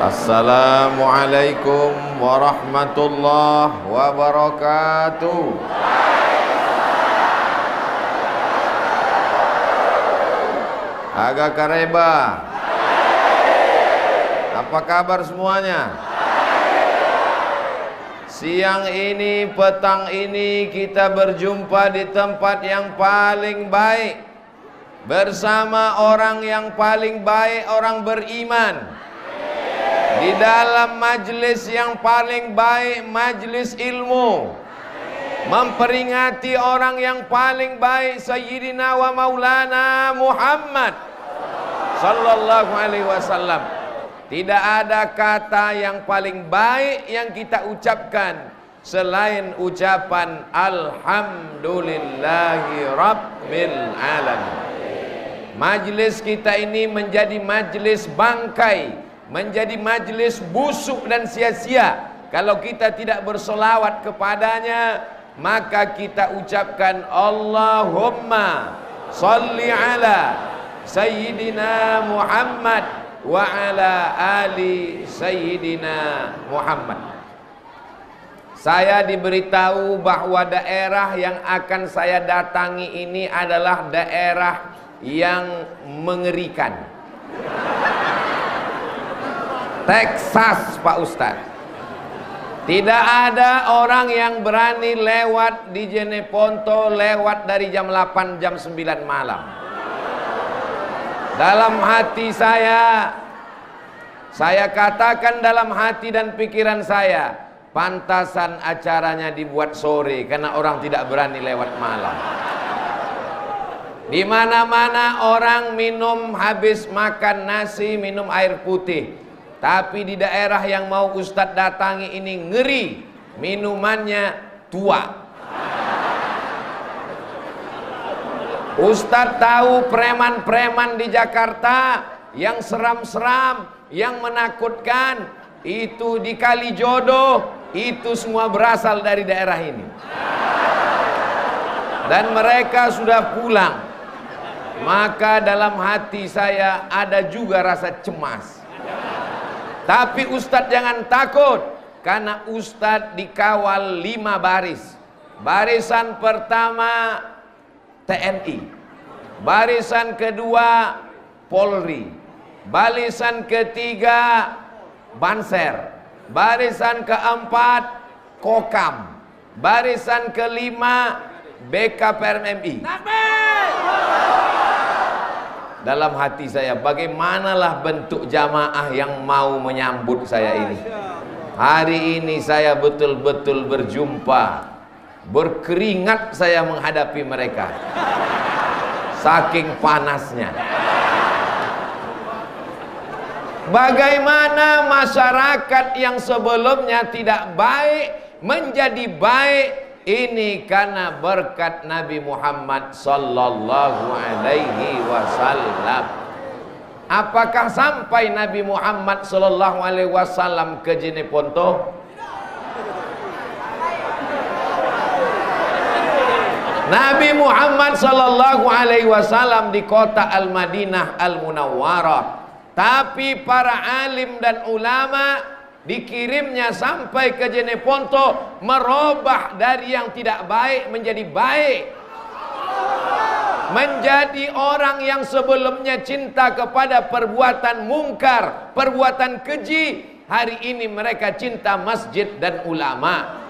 Assalamualaikum warahmatullahi wabarakatuh. Agak kareba. Apa kabar semuanya? Siang ini, petang ini kita berjumpa di tempat yang paling baik, bersama orang yang paling baik, orang beriman, di dalam majlis yang paling baik, majlis ilmu, memperingati orang yang paling baik, Sayyidina wa Maulana Muhammad sallallahu alaihi wasallam. Tidak ada kata yang paling baik yang kita ucapkan selain ucapan Alhamdulillahi Rabbil Alamin. Majlis kita ini menjadi majlis bangkai, menjadi majlis busuk dan sia-sia kalau kita tidak bersolawat kepadanya. Maka kita ucapkan Allahumma salli ala Sayyidina Muhammad wa ala ali Sayyidina Muhammad. Saya diberitahu bahwa daerah yang akan saya datangi ini adalah daerah yang mengerikan. Texas, Pak Ustadz. Tidak ada orang yang berani lewat di Jeneponto lewat dari jam 8, jam 9 malam. Dalam hati saya katakan dalam hati dan pikiran saya, pantasan acaranya dibuat sore karena orang tidak berani lewat malam. Di mana-mana orang minum habis makan nasi, minum air putih. Tapi di daerah yang mau Ustadz datangi ini ngeri, minumannya tua. Ustadz tahu preman-preman di Jakarta yang seram-seram, yang menakutkan, itu di Kalijodo, itu semua berasal dari daerah ini. Dan mereka sudah pulang. Maka dalam hati saya ada juga rasa cemas. Tapi Ustadz jangan takut, karena Ustadz dikawal 5 baris. Barisan pertama TNI, barisan kedua Polri, barisan ketiga Banser, barisan keempat Kokam, barisan kelima BKPMI. Dalam hati saya, bagaimanalah bentuk jamaah yang mau menyambut saya ini. Hari ini saya betul-betul berjumpa, berkeringat saya menghadapi mereka, saking panasnya. Bagaimana masyarakat yang sebelumnya tidak baik menjadi baik, ini karena berkat Nabi Muhammad sallallahu alaihi wasallam. Apakah sampai Nabi Muhammad sallallahu alaihi wasallam ke Jeneponto? Nabi Muhammad sallallahu alaihi wasallam di kota Al-Madinah Al-Munawwarah. Tapi para alim dan ulama dikirimnya sampai ke Jeneponto, merubah dari yang tidak baik menjadi baik, menjadi orang yang sebelumnya cinta kepada perbuatan mungkar, perbuatan keji, hari ini mereka cinta masjid dan ulama.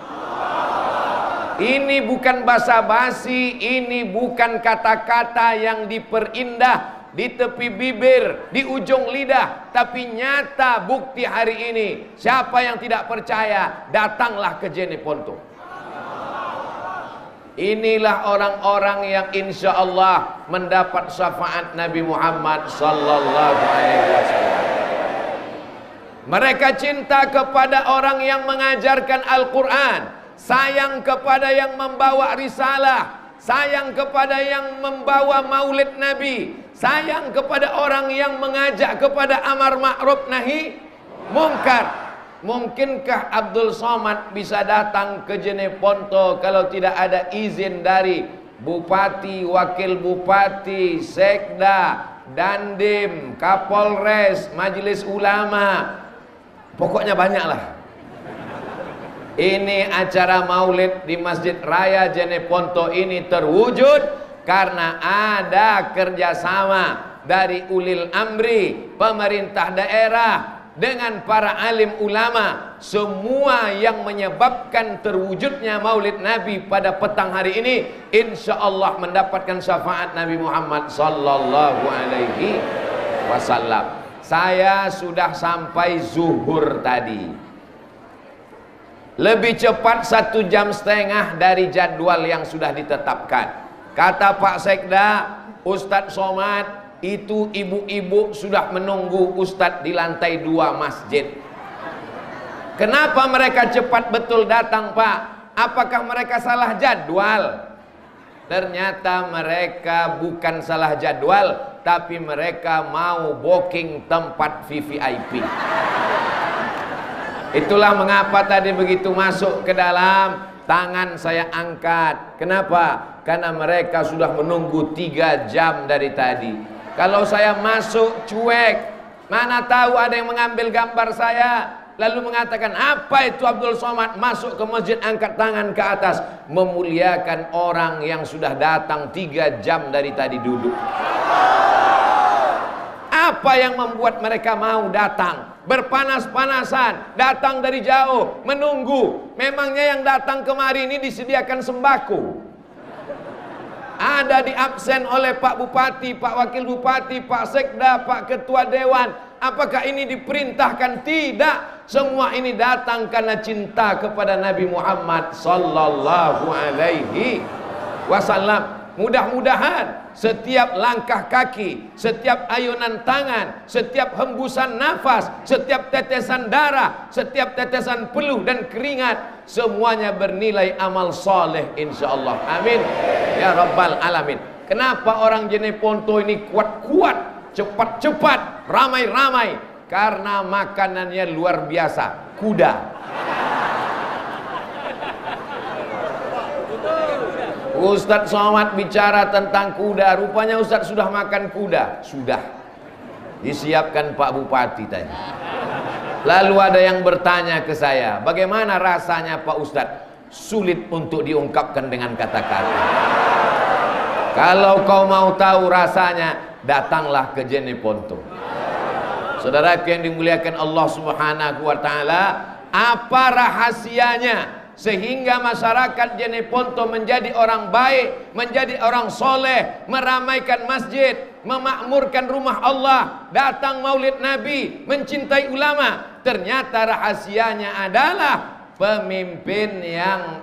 Ini bukan basa-basi, ini bukan kata-kata yang diperindah di tepi bibir, di ujung lidah, tapi nyata bukti hari ini. Siapa yang tidak percaya, datanglah ke Jeneponto. Inilah orang-orang yang insya Allah mendapat syafaat Nabi Muhammad sallallahu alaihi wasallam. Mereka cinta kepada orang yang mengajarkan Al-Quran, sayang kepada yang membawa risalah, sayang kepada yang membawa maulid Nabi, sayang kepada orang yang mengajak kepada amar ma'ruf nahi mungkar. Mungkinkah Abdul Somad bisa datang ke Jeneponto kalau tidak ada izin dari Bupati, Wakil Bupati, Sekda, Dandim, Kapolres, Majelis Ulama? Pokoknya banyaklah. Ini acara maulid di Masjid Raya Jeneponto ini terwujud karena ada kerjasama dari ulil amri, pemerintah daerah, dengan para alim ulama. Semua yang menyebabkan terwujudnya maulid Nabi pada petang hari ini, insya Allah mendapatkan syafaat Nabi Muhammad sallallahu alaihi wasallam. Saya sudah sampai zuhur tadi, lebih cepat 1,5 jam dari jadwal yang sudah ditetapkan. Kata Pak Sekda, Ustadz Somad, itu ibu-ibu sudah menunggu Ustadz di lantai 2 masjid. Kenapa mereka cepat betul datang, Pak? Apakah mereka salah jadwal? Ternyata mereka bukan salah jadwal, tapi mereka mau booking tempat VVIP. Itulah mengapa tadi begitu masuk ke dalam, tangan saya angkat. Kenapa? Karena mereka sudah menunggu 3 jam dari tadi. Kalau saya masuk cuek, mana tahu ada yang mengambil gambar saya, lalu mengatakan, apa itu Abdul Somad masuk ke masjid angkat tangan ke atas, memuliakan orang yang sudah datang 3 jam dari tadi duduk. Apa yang membuat mereka mau datang? Berpanas-panasan, datang dari jauh, menunggu. Memangnya yang datang kemari ini disediakan sembako? Ada diabsen oleh Pak Bupati, Pak Wakil Bupati, Pak Sekda, Pak Ketua Dewan. Apakah ini diperintahkan? Tidak. Semua ini datang karena cinta kepada Nabi Muhammad sallallahu alaihi wasallam. Mudah-mudahan setiap langkah kaki, setiap ayunan tangan, setiap hembusan nafas, setiap tetesan darah, setiap tetesan peluh dan keringat, semuanya bernilai amal soleh insyaallah. Amin ya rabbal alamin. Kenapa orang Jeneponto ini kuat-kuat, cepat-cepat, ramai-ramai? Karena makanannya luar biasa, kuda. Ustadz Somad bicara tentang kuda, rupanya Ustadz sudah makan kuda. Sudah disiapkan Pak Bupati tadi. Lalu ada yang bertanya ke saya, bagaimana rasanya Pak Ustadz? Sulit untuk diungkapkan dengan kata-kata. Kalau kau mau tahu rasanya, datanglah ke Jeneponto. Saudaraku yang dimuliakan Allah Subhanahu wa taala, apa rahasianya sehingga masyarakat Jeneponto menjadi orang baik, menjadi orang soleh, meramaikan masjid, memakmurkan rumah Allah, datang maulid Nabi, mencintai ulama? Ternyata rahasianya adalah pemimpin yang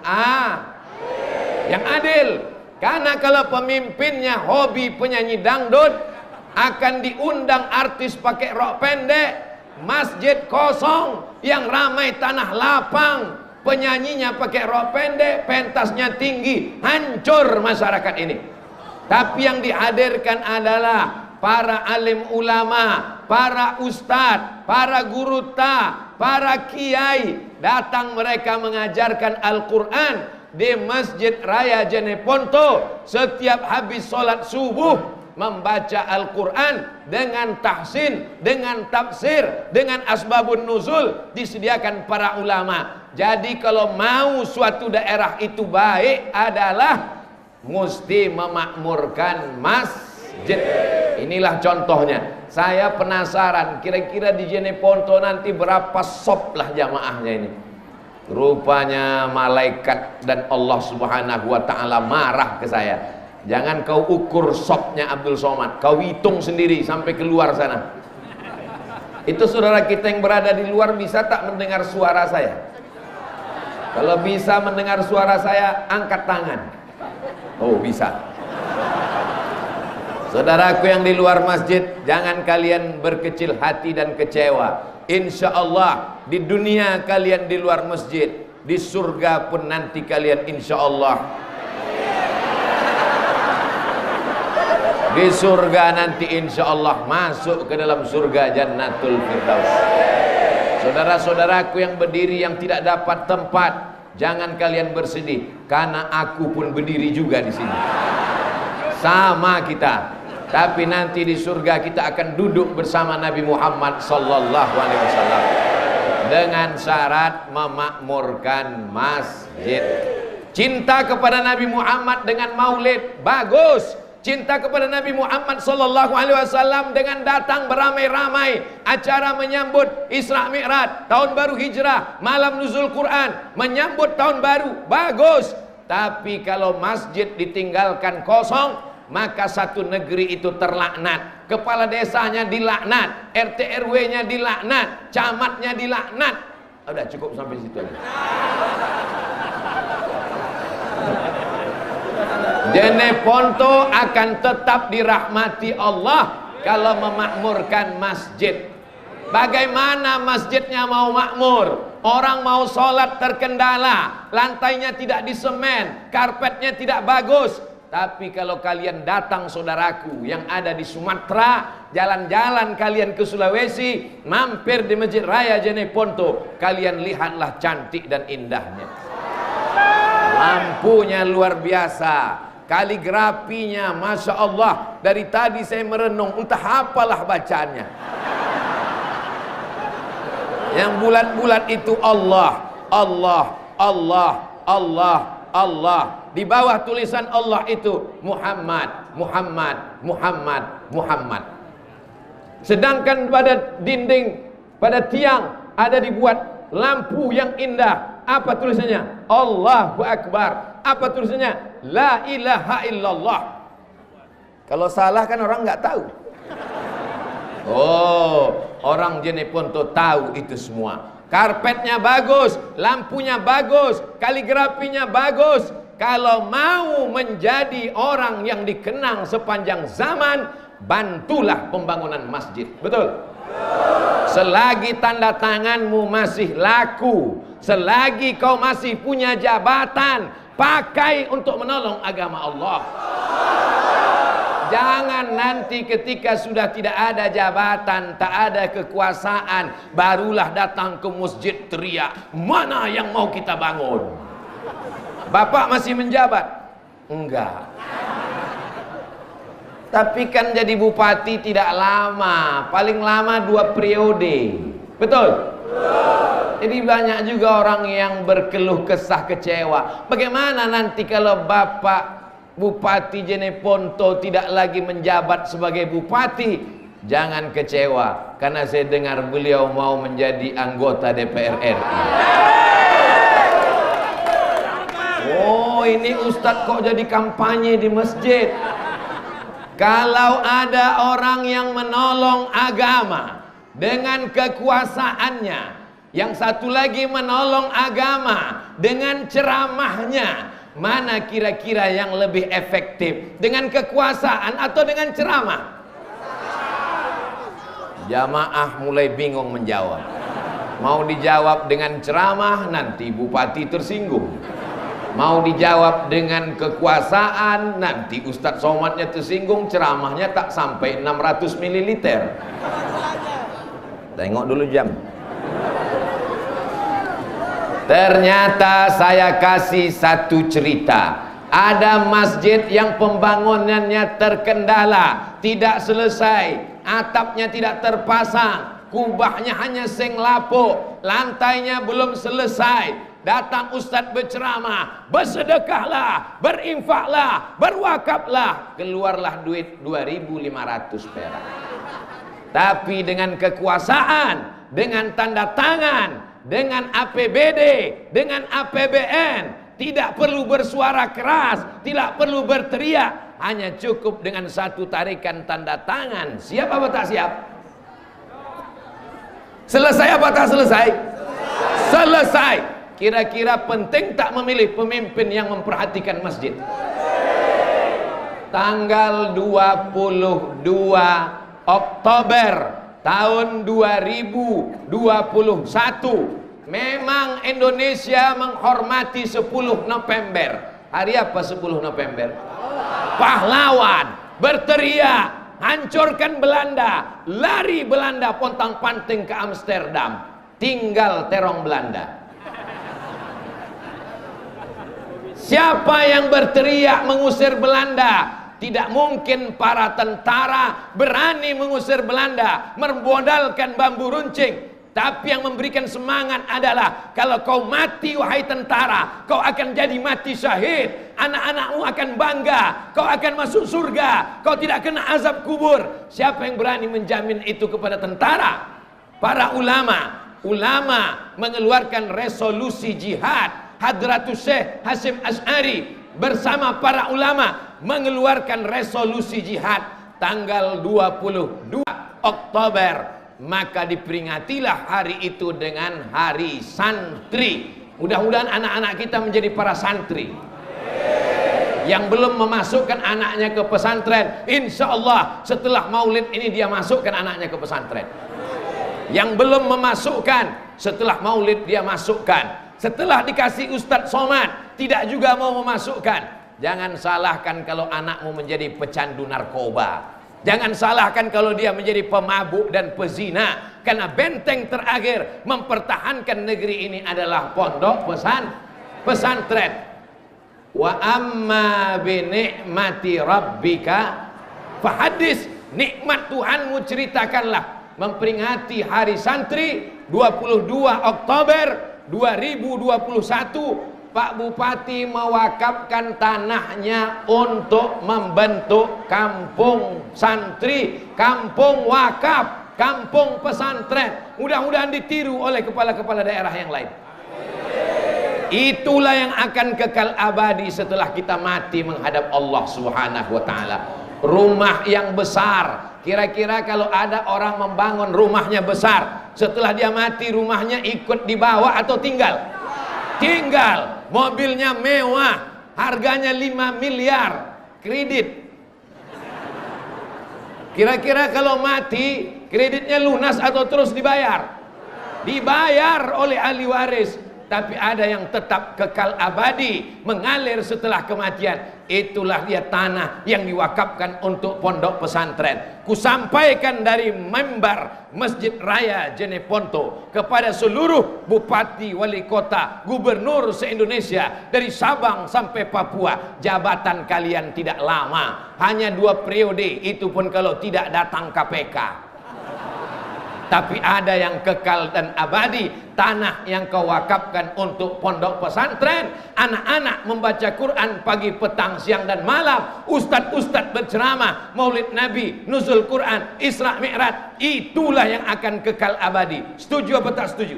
adil. Karena kalau pemimpinnya hobi penyanyi dangdut, akan diundang artis pakai rok pendek, masjid kosong, yang ramai tanah lapang, penyanyinya pakai rok pendek, pentasnya tinggi, hancur masyarakat ini. Tapi yang dihadirkan adalah para alim ulama, para ustadz, para guru para kiai. Datang mereka mengajarkan Al-Quran di Masjid Raya Jeneponto. Setiap habis sholat subuh membaca Al-Quran dengan tahsin, dengan tafsir, dengan asbabun nuzul disediakan para ulama. Jadi kalau mau suatu daerah itu baik adalah mesti memakmurkan masjid. Inilah contohnya. Saya penasaran kira-kira di Jeneponto nanti berapa sop lah jamaahnya ini. Rupanya malaikat dan Allah Subhanahu wa taala marah ke saya. Jangan kau ukur sopnya Abdul Somad, kau hitung sendiri sampai keluar sana. Itu saudara kita yang berada di luar bisa tak mendengar suara saya? Kalau bisa mendengar suara saya, angkat tangan. Oh, bisa. Saudaraku yang di luar masjid, jangan kalian berkecil hati dan kecewa. Insya Allah di dunia kalian di luar masjid, di surga pun nanti kalian insya Allah. Di surga nanti insya Allah masuk ke dalam surga Jannatul Firdaus. Saudara-saudaraku yang berdiri yang tidak dapat tempat, jangan kalian bersedih, karena aku pun berdiri juga di sini. Sama kita. Tapi nanti di surga kita akan duduk bersama Nabi Muhammad sallallahu alaihi wasallam. dengan syarat memakmurkan masjid. Cinta kepada Nabi Muhammad dengan maulid bagus. Cinta kepada Nabi Muhammad sallallahu alaihi wasallam dengan datang beramai-ramai acara menyambut Isra Mi'raj, tahun baru Hijrah, malam nuzul Quran, menyambut tahun baru bagus. Tapi kalau masjid ditinggalkan kosong, maka satu negeri itu terlaknat. Kepala desanya dilaknat, RT RW-nya dilaknat, camatnya dilaknat. Udah cukup sampai situ aja. Jeneponto akan tetap dirahmati Allah kalau memakmurkan masjid. Bagaimana masjidnya mau makmur? Orang mau sholat terkendala, lantainya tidak disemen, karpetnya tidak bagus. Tapi kalau kalian datang saudaraku yang ada di Sumatera, jalan-jalan kalian ke Sulawesi, mampir di Masjid Raya Jeneponto, kalian lihatlah cantik dan indahnya. Lampunya luar biasa, kaligrafinya Masya Allah. Dari tadi saya merenung, entah apalah bacaannya. Yang bulat-bulat itu Allah, Allah, Allah, Allah, Allah. Di bawah tulisan Allah itu Muhammad, Muhammad, Muhammad, Muhammad. Sedangkan pada dinding, pada tiang ada dibuat lampu yang indah. Apa tulisannya? Allahu Akbar. Apa tulisannya? La ilaha illallah. Kalau salah kan orang nggak tahu. Oh, orang Jeneponto tahu itu semua. Karpetnya bagus, lampunya bagus, kaligrafinya bagus. Kalau mau menjadi orang yang dikenang sepanjang zaman, bantulah pembangunan masjid. Betul? Selagi tanda tanganmu masih laku, selagi kau masih punya jabatan, pakai untuk menolong agama Allah. Jangan nanti ketika sudah tidak ada jabatan, tak ada kekuasaan, barulah datang ke masjid teriak, mana yang mau kita bangun? Bapak masih menjabat? Enggak. Tapi kan jadi bupati tidak lama, paling lama 2 periode. Betul? Jadi banyak juga orang yang berkeluh kesah kecewa. Bagaimana nanti kalau Bapak Bupati Jeneponto tidak lagi menjabat sebagai bupati? Jangan kecewa, karena saya dengar beliau mau menjadi anggota DPR RI. Oh, ini Ustadz kok jadi kampanye di masjid? Kalau ada orang yang menolong agama dengan kekuasaannya, yang satu lagi menolong agama dengan ceramahnya, mana kira-kira yang lebih efektif? Dengan kekuasaan atau dengan ceramah? Jamaah mulai bingung menjawab. Mau dijawab dengan ceramah, nanti bupati tersinggung. Mau dijawab dengan kekuasaan, nanti Ustadz Somadnya tersinggung, ceramahnya tak sampai 600 ml. Tengok dulu jam. Ternyata saya kasih satu cerita. Ada masjid yang pembangunannya terkendala, tidak selesai, atapnya tidak terpasang, kubahnya hanya seng lapuk, lantainya belum selesai. Datang Ustadz berceramah, bersedekahlah, berinfaklah, berwakaflah, keluarlah duit 2.500 perak. Tapi dengan kekuasaan, dengan tanda tangan, dengan APBD, dengan APBN, tidak perlu bersuara keras, tidak perlu berteriak, hanya cukup dengan satu tarikan tanda tangan. Siap apa tak siap? Selesai apa tak selesai? Selesai. Kira-kira penting tak memilih pemimpin yang memperhatikan masjid? Tanggal 22 Oktober tahun 2021 memang Indonesia menghormati 10 November. Hari apa 10 November? Pahlawan, berteriak, hancurkan Belanda, lari Belanda pontang-panting ke Amsterdam, tinggal terong Belanda. Siapa yang berteriak mengusir Belanda? Tidak mungkin para tentara berani mengusir Belanda, memodalkan bambu runcing. Tapi yang memberikan semangat adalah kalau kau mati wahai tentara, kau akan jadi mati syahid. Anak-anakmu akan bangga, kau akan masuk surga, kau tidak kena azab kubur. Siapa yang berani menjamin itu kepada tentara? Para ulama mengeluarkan resolusi jihad. Hadratus Syekh Hasyim Asy'ari bersama para ulama mengeluarkan resolusi jihad tanggal 22 Oktober. Maka diperingatilah hari itu dengan hari santri. Mudah-mudahan anak-anak kita menjadi para santri. Yang belum memasukkan anaknya ke pesantren, insya Allah setelah maulid ini dia masukkan anaknya ke pesantren. Yang belum memasukkan, setelah maulid dia masukkan. Setelah dikasih Ustadz Somad, tidak juga mau memasukkan. Jangan salahkan kalau anakmu menjadi pecandu narkoba. Jangan salahkan kalau dia menjadi pemabuk dan pezina. Karena benteng terakhir mempertahankan negeri ini adalah pondok pesantren. Wa amma bi ni'mati rabbika fahadis. Nikmat Tuhanmu ceritakanlah. Memperingati hari santri 22 Oktober 2021. Pak Bupati mewakafkan tanahnya untuk membentuk kampung santri, kampung wakaf, kampung pesantren. Mudah-mudahan ditiru oleh kepala-kepala daerah yang lain. Itulah yang akan kekal abadi setelah kita mati menghadap Allah Subhanahu wa taala. Rumah yang besar. Kira-kira kalau ada orang membangun rumahnya besar, setelah dia mati rumahnya ikut dibawa atau tinggal? Tinggal. Mobilnya mewah, harganya 5 miliar, kredit. Kira-kira kalau mati, kreditnya lunas atau terus dibayar? Dibayar oleh ahli waris. Tapi ada yang tetap kekal abadi, mengalir setelah kematian. Itulah dia tanah yang diwakafkan untuk pondok pesantren. Kusampaikan dari mimbar Masjid Raya Jeneponto kepada seluruh bupati, wali kota, gubernur se-Indonesia dari Sabang sampai Papua. Jabatan kalian tidak lama, hanya 2 periode, itu pun kalau tidak datang KPK. Tapi ada yang kekal dan abadi, tanah yang kau wakafkan untuk pondok pesantren. Anak-anak membaca Quran pagi, petang, siang dan malam. Ustadz-ustadz berceramah, maulid Nabi, nuzul Quran, Isra Mi'raj. Itulah yang akan kekal abadi. Setuju apa tak setuju?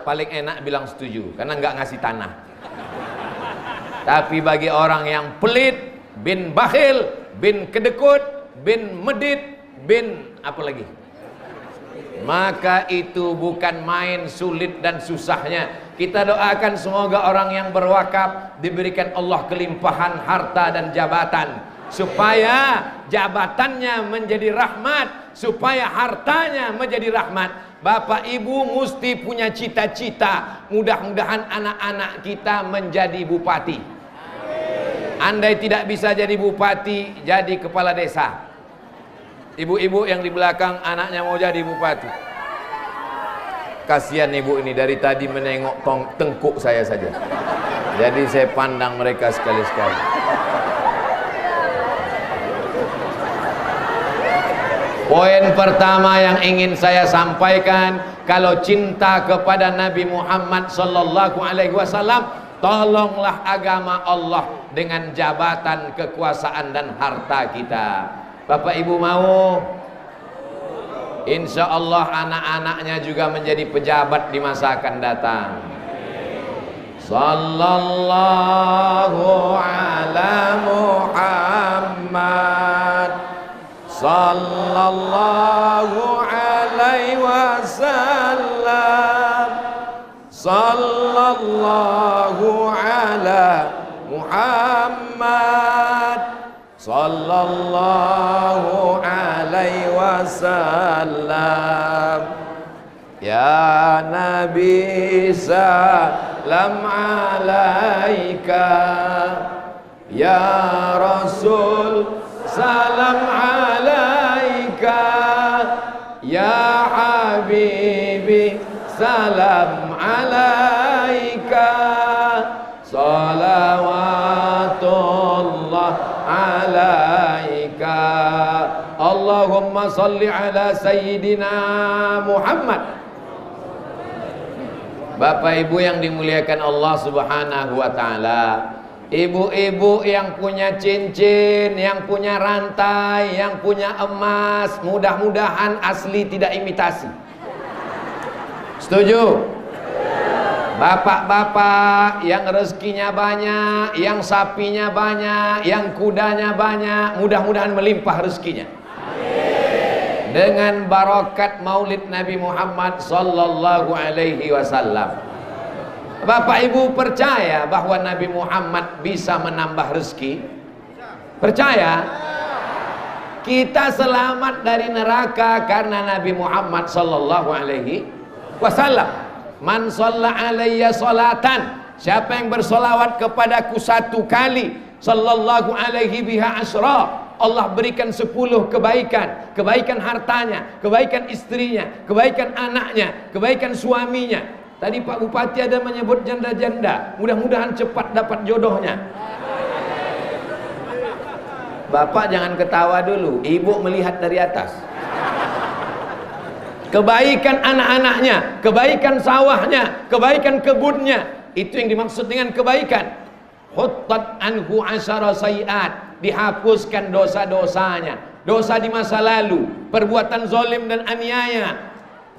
Paling enak bilang setuju, karena nggak ngasih tanah. Tapi bagi orang yang pelit, bin bakhil, bin kedekut, bin medit, bin apa lagi? Maka itu bukan main sulit dan susahnya. Kita doakan semoga orang yang berwakaf diberikan Allah kelimpahan harta dan jabatan, supaya jabatannya menjadi rahmat, supaya hartanya menjadi rahmat. Bapak Ibu mesti punya cita-cita. Mudah-mudahan anak-anak kita menjadi bupati. Andai tidak bisa jadi bupati, jadi kepala desa. Ibu-ibu yang di belakang anaknya mau jadi bupati. Kasihan ibu ini dari tadi menengok tengkuk saya saja. Jadi saya pandang mereka sekali-sekali. Poin pertama yang ingin saya sampaikan, kalau cinta kepada Nabi Muhammad sallallahu alaihi wasallam, tolonglah agama Allah dengan jabatan, kekuasaan dan harta kita. Bapak Ibu mau? Insya Allah anak-anaknya juga menjadi pejabat di masa akan datang. Sallallahu ala Muhammad, sallallahu alaihi wasallam, sallallahu ala Muhammad, sallallahu alaihi wasallam. Ya Nabi salam alaika, ya Rasul salam alaika, ya Habibi salam alaika, salawatullah alaika. Allah Allahumma salli ala Sayyidina Muhammad. Bapak Ibu yang dimuliakan Allah Subhanahu wa Ta'ala, ibu-ibu yang punya cincin, yang punya rantai, yang punya emas, mudah-mudahan asli tidak imitasi. Setuju? Bapak-bapak yang rezekinya banyak, yang sapinya banyak, yang kudanya banyak, mudah-mudahan melimpah rezekinya. Dengan barakat Maulid Nabi Muhammad sallallahu alaihi wasallam. Bapak Ibu percaya bahwa Nabi Muhammad bisa menambah rezeki? Percaya? Kita selamat dari neraka karena Nabi Muhammad sallallahu alaihi wasallam. Man shalla alayya salatan, siapa yang bersolawat kepadaku satu kali, sallallahu alaihi biha asra, Allah berikan 10 kebaikan. Kebaikan hartanya, kebaikan istrinya, kebaikan anaknya, kebaikan suaminya. Tadi Pak Bupati ada menyebut janda-janda, mudah-mudahan cepat dapat jodohnya. Bapak jangan ketawa dulu, ibu melihat dari atas. Kebaikan anak-anaknya, kebaikan sawahnya, kebaikan kebunnya, itu yang dimaksud dengan kebaikan. Huttat anhu asyara sayiat, dihapuskan dosa-dosanya, dosa di masa lalu, perbuatan zalim dan aniaya.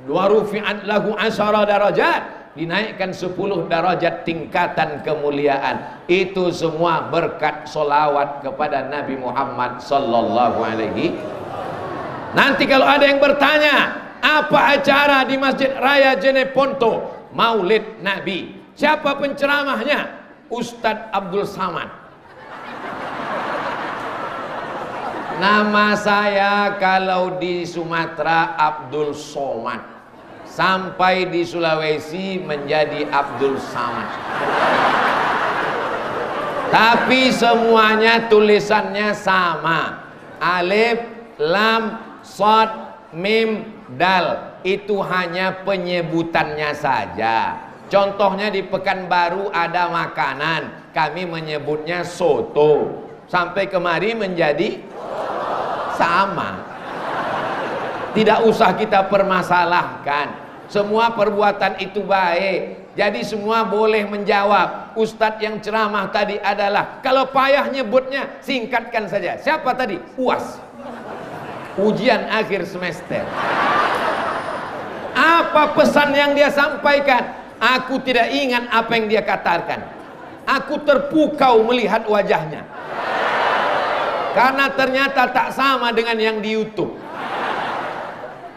Wa rufi'at lahu asyara darajat, dinaikkan 10 darajat tingkatan kemuliaan. Itu semua berkat solawat kepada Nabi Muhammad sallallahu alaihi. Nanti kalau ada yang bertanya, apa acara di Masjid Raya Jeneponto Maulid Nabi, siapa penceramahnya? Ustadz Abdul Samad. Nama saya kalau di Sumatera Abdul Somad, sampai di Sulawesi menjadi Abdul Samad. Tapi semuanya tulisannya sama, alif, lam, shad, mim, dal. Itu hanya penyebutannya saja. Contohnya di Pekanbaru ada makanan, kami menyebutnya soto. Sampai kemari menjadi sama. Tidak usah kita permasalahkan. Semua perbuatan itu baik. Jadi semua boleh menjawab. Ustadz yang ceramah tadi adalah, kalau payah nyebutnya singkatkan saja. Siapa tadi? UAS, ujian akhir semester. Apa pesan yang dia sampaikan? Aku tidak ingat apa yang dia katakan. Aku terpukau melihat wajahnya, karena ternyata tak sama dengan yang di YouTube.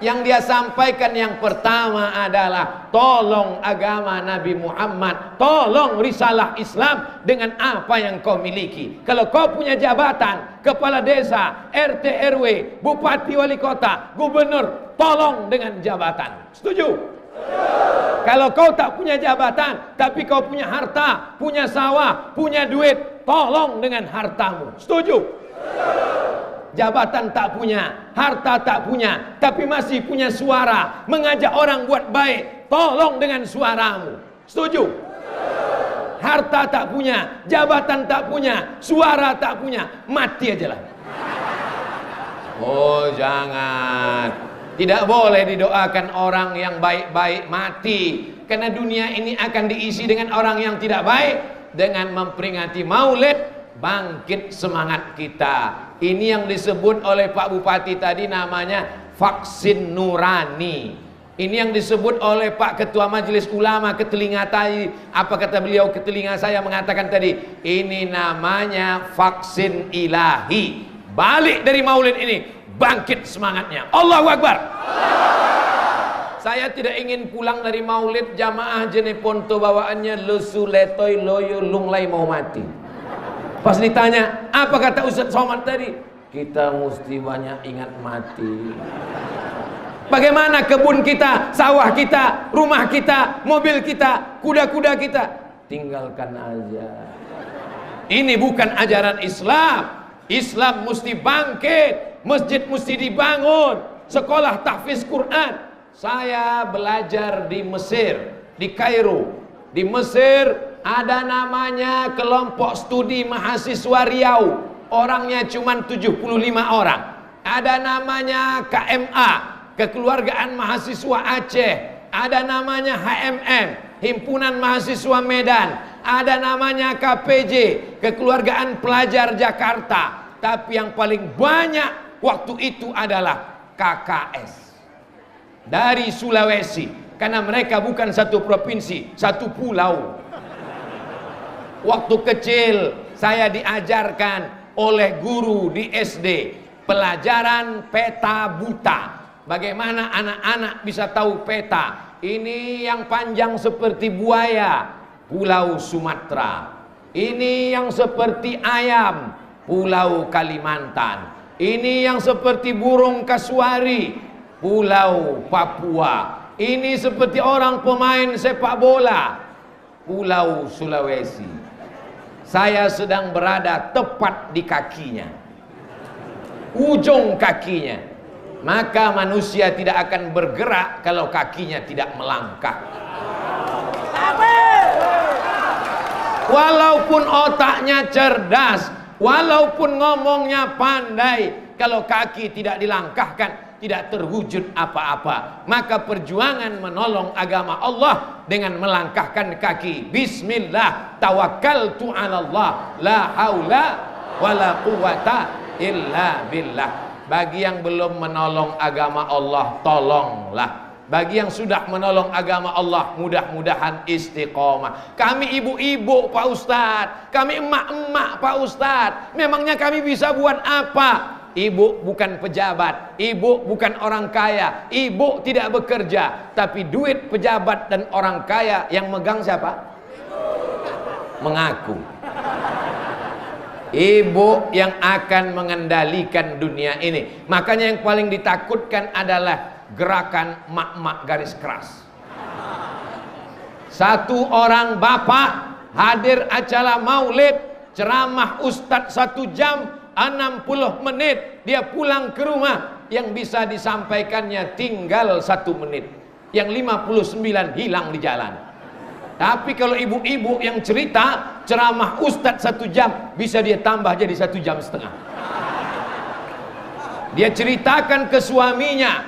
Yang dia sampaikan yang pertama adalah, tolong agama Nabi Muhammad, tolong risalah Islam dengan apa yang kau miliki. Kalau kau punya jabatan, kepala desa, RT RW, bupati wali kota, gubernur, tolong dengan jabatan. Setuju? Kalau kau tak punya jabatan, tapi kau punya harta, punya sawah, punya duit, tolong dengan hartamu. Setuju? Jabatan tak punya, harta tak punya, tapi masih punya suara, mengajak orang buat baik, tolong dengan suaramu. Setuju? Harta tak punya, jabatan tak punya, suara tak punya, mati aja lah. Oh jangan. Tidak boleh didoakan orang yang baik-baik mati, karena dunia ini akan diisi dengan orang yang tidak baik. Dengan memperingati Maulid, bangkit semangat kita. Ini yang disebut oleh Pak Bupati tadi namanya vaksin nurani. Ini yang disebut oleh Pak Ketua Majelis Ulama ke telinga tadi. Apa kata beliau ke telinga saya mengatakan tadi? Ini namanya vaksin ilahi. Balik dari Maulid ini, bangkit semangatnya. Allahu Akbar. Saya tidak ingin pulang dari Maulid jamaah Jeneponto bawaannya lesu letoy loyo lunglai mau mati. Pas ditanya, apa kata Ustadz Somad tadi? Kita mesti banyak ingat mati. Bagaimana kebun kita, sawah kita, rumah kita, mobil kita, kuda-kuda kita? Tinggalkan aja. Ini bukan ajaran Islam. Islam mesti bangkit, masjid mesti dibangun, sekolah tahfiz Quran. Saya belajar di Mesir, di Kairo. Di Mesir ada namanya kelompok studi mahasiswa Riau. Orangnya cuma 75 orang. ada namanya KMA, Kekeluargaan Mahasiswa Aceh, ada namanya HMM, Himpunan Mahasiswa Medan, ada namanya KPJ, Kekeluargaan Pelajar Jakarta. Tapi yang paling banyak waktu itu adalah KKS dari Sulawesi, karena mereka bukan satu provinsi, satu pulau. Waktu kecil saya diajarkan oleh guru di SD pelajaran peta buta. Bagaimana anak-anak bisa tahu peta? Ini yang panjang seperti buaya, Pulau Sumatera. Ini yang seperti ayam, Pulau Kalimantan. Ini yang seperti burung kasuari, Pulau Papua. Ini seperti orang pemain sepak bola, Pulau Sulawesi. Saya sedang berada tepat di kakinya, ujung kakinya. Maka manusia tidak akan bergerak kalau kakinya tidak melangkah. Walaupun otaknya cerdas, walaupun ngomongnya pandai, kalau kaki tidak dilangkahkan, tidak terwujud apa-apa. Maka perjuangan menolong agama Allah dengan melangkahkan kaki. Bismillah, tawakkaltu 'ala Allah, la haula wala quwata illa billah. Bagi yang belum menolong agama Allah, tolonglah. Bagi yang sudah menolong agama Allah, mudah-mudahan istiqomah. Kami ibu-ibu Pak Ustadz, kami emak-emak Pak Ustadz, memangnya kami bisa buat apa? Ibu bukan pejabat, ibu bukan orang kaya, ibu tidak bekerja, tapi duit pejabat dan orang kaya yang megang siapa? Mengaku. Ibu yang akan mengendalikan dunia ini. Makanya yang paling ditakutkan adalah gerakan mak-mak garis keras. Satu orang bapak hadir acara maulid, ceramah ustadz 1 jam 60 menit, dia pulang ke rumah, yang bisa disampaikannya tinggal 1 menit, yang 59 hilang di jalan. Tapi kalau ibu-ibu yang cerita ceramah ustadz 1 jam, bisa dia tambah jadi 1,5 jam. Dia ceritakan ke suaminya,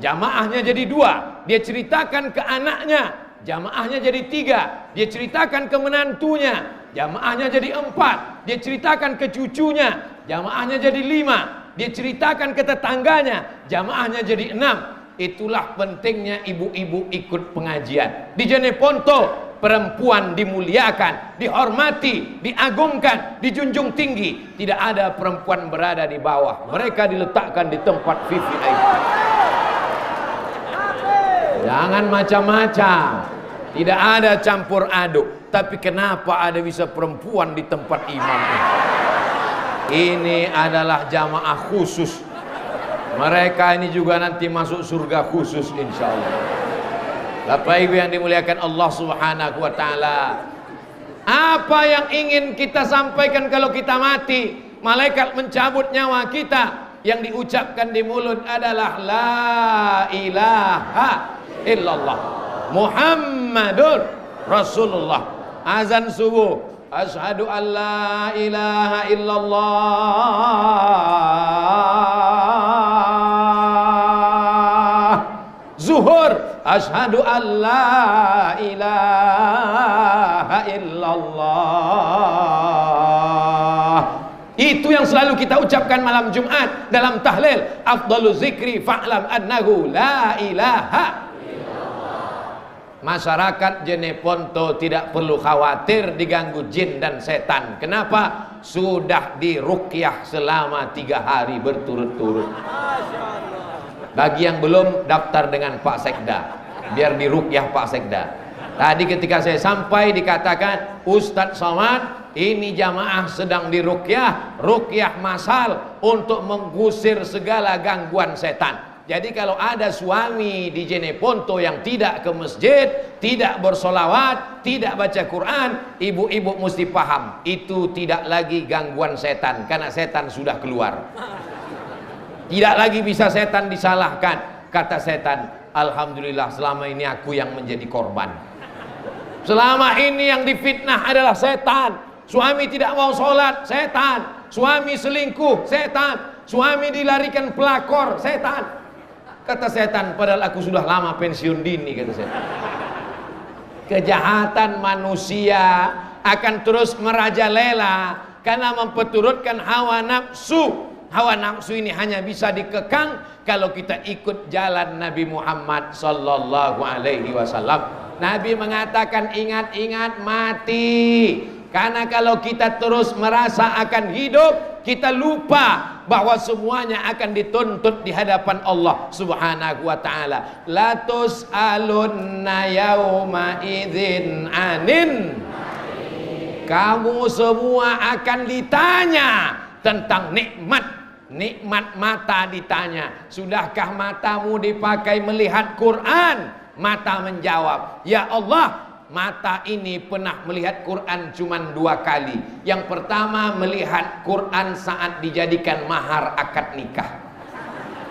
jamaahnya jadi 2. Dia ceritakan ke anaknya, jamaahnya jadi 3. Dia ceritakan ke menantunya, jamaahnya jadi 4. Dia ceritakan ke cucunya, jamaahnya jadi 5. Dia ceritakan ke tetangganya, jamaahnya jadi 6. Itulah pentingnya ibu-ibu ikut pengajian. Di Jeneponto perempuan dimuliakan, dihormati, diagungkan, dijunjung tinggi. Tidak ada perempuan berada di bawah. Mereka diletakkan di tempat VVIP. Jangan macam-macam. Tidak ada campur aduk. Tapi kenapa ada bisa perempuan di tempat imam? Ini adalah jamaah khusus. Mereka ini juga nanti masuk surga khusus insya Allah. Bapak Ibu yang dimuliakan Allah Subhanahu wa Ta'ala, apa yang ingin kita sampaikan kalau kita mati? Malaikat mencabut nyawa kita, yang diucapkan di mulut adalah la ilaha illallah Muhammadur Rasulullah. Azan subuh, asyhadu an la ilaha illallah. Zuhur, asyhadu an la ilaha illallah. Itu yang selalu kita ucapkan malam Jumat dalam tahlil. Afdalu zikri fa'lam annahu la ilaha. Masyarakat Jeneponto tidak perlu khawatir diganggu jin dan setan. Kenapa? Sudah diruqyah selama 3 hari berturut-turut. Bagi yang belum, daftar dengan Pak Sekda, biar diruqyah Pak Sekda. Tadi ketika saya sampai dikatakan, Ustadz Somad, ini jamaah sedang diruqyah, ruqyah masal untuk mengusir segala gangguan setan. Jadi kalau ada suami di Jeneponto yang tidak ke masjid, tidak bersolawat, tidak baca Quran, ibu-ibu mesti paham, itu tidak lagi gangguan setan, karena setan sudah keluar. Tidak lagi bisa setan disalahkan. Kata setan, alhamdulillah selama ini aku yang menjadi korban. Selama ini yang difitnah adalah setan. Suami tidak mau sholat, setan. Suami selingkuh, setan. suami dilarikan pelakor, setan. Kata setan, padahal aku sudah lama pensiun dini, kata setan. Kejahatan manusia akan terus merajalela karena memperturutkan hawa nafsu. Hawa nafsu ini hanya bisa dikekang kalau kita ikut jalan Nabi Muhammad sallallahu alaihi wasallam. Nabi mengatakan, ingat-ingat mati. Karena kalau kita terus merasa akan hidup, kita lupa bahwa semuanya akan dituntut di hadapan Allah Subhanahu wa taala. La tus'alunna yauma idzin anin. Kamu semua akan ditanya tentang nikmat. Nikmat mata ditanya, sudahkah matamu dipakai melihat Quran? Mata menjawab, ya Allah, mata ini pernah melihat Quran cuma 2 kali. Yang pertama melihat Quran saat dijadikan mahar akad nikah.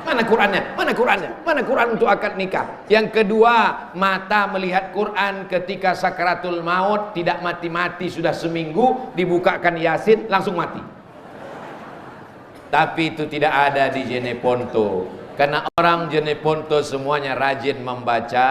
Mana Qurannya? Mana Qurannya? Mana Quran untuk akad nikah? Yang kedua, mata melihat Quran ketika sakaratul maut, tidak mati-mati sudah seminggu, dibukakan Yasin langsung mati. Tapi itu tidak ada di Jeneponto. Karena orang Jeneponto semuanya rajin membaca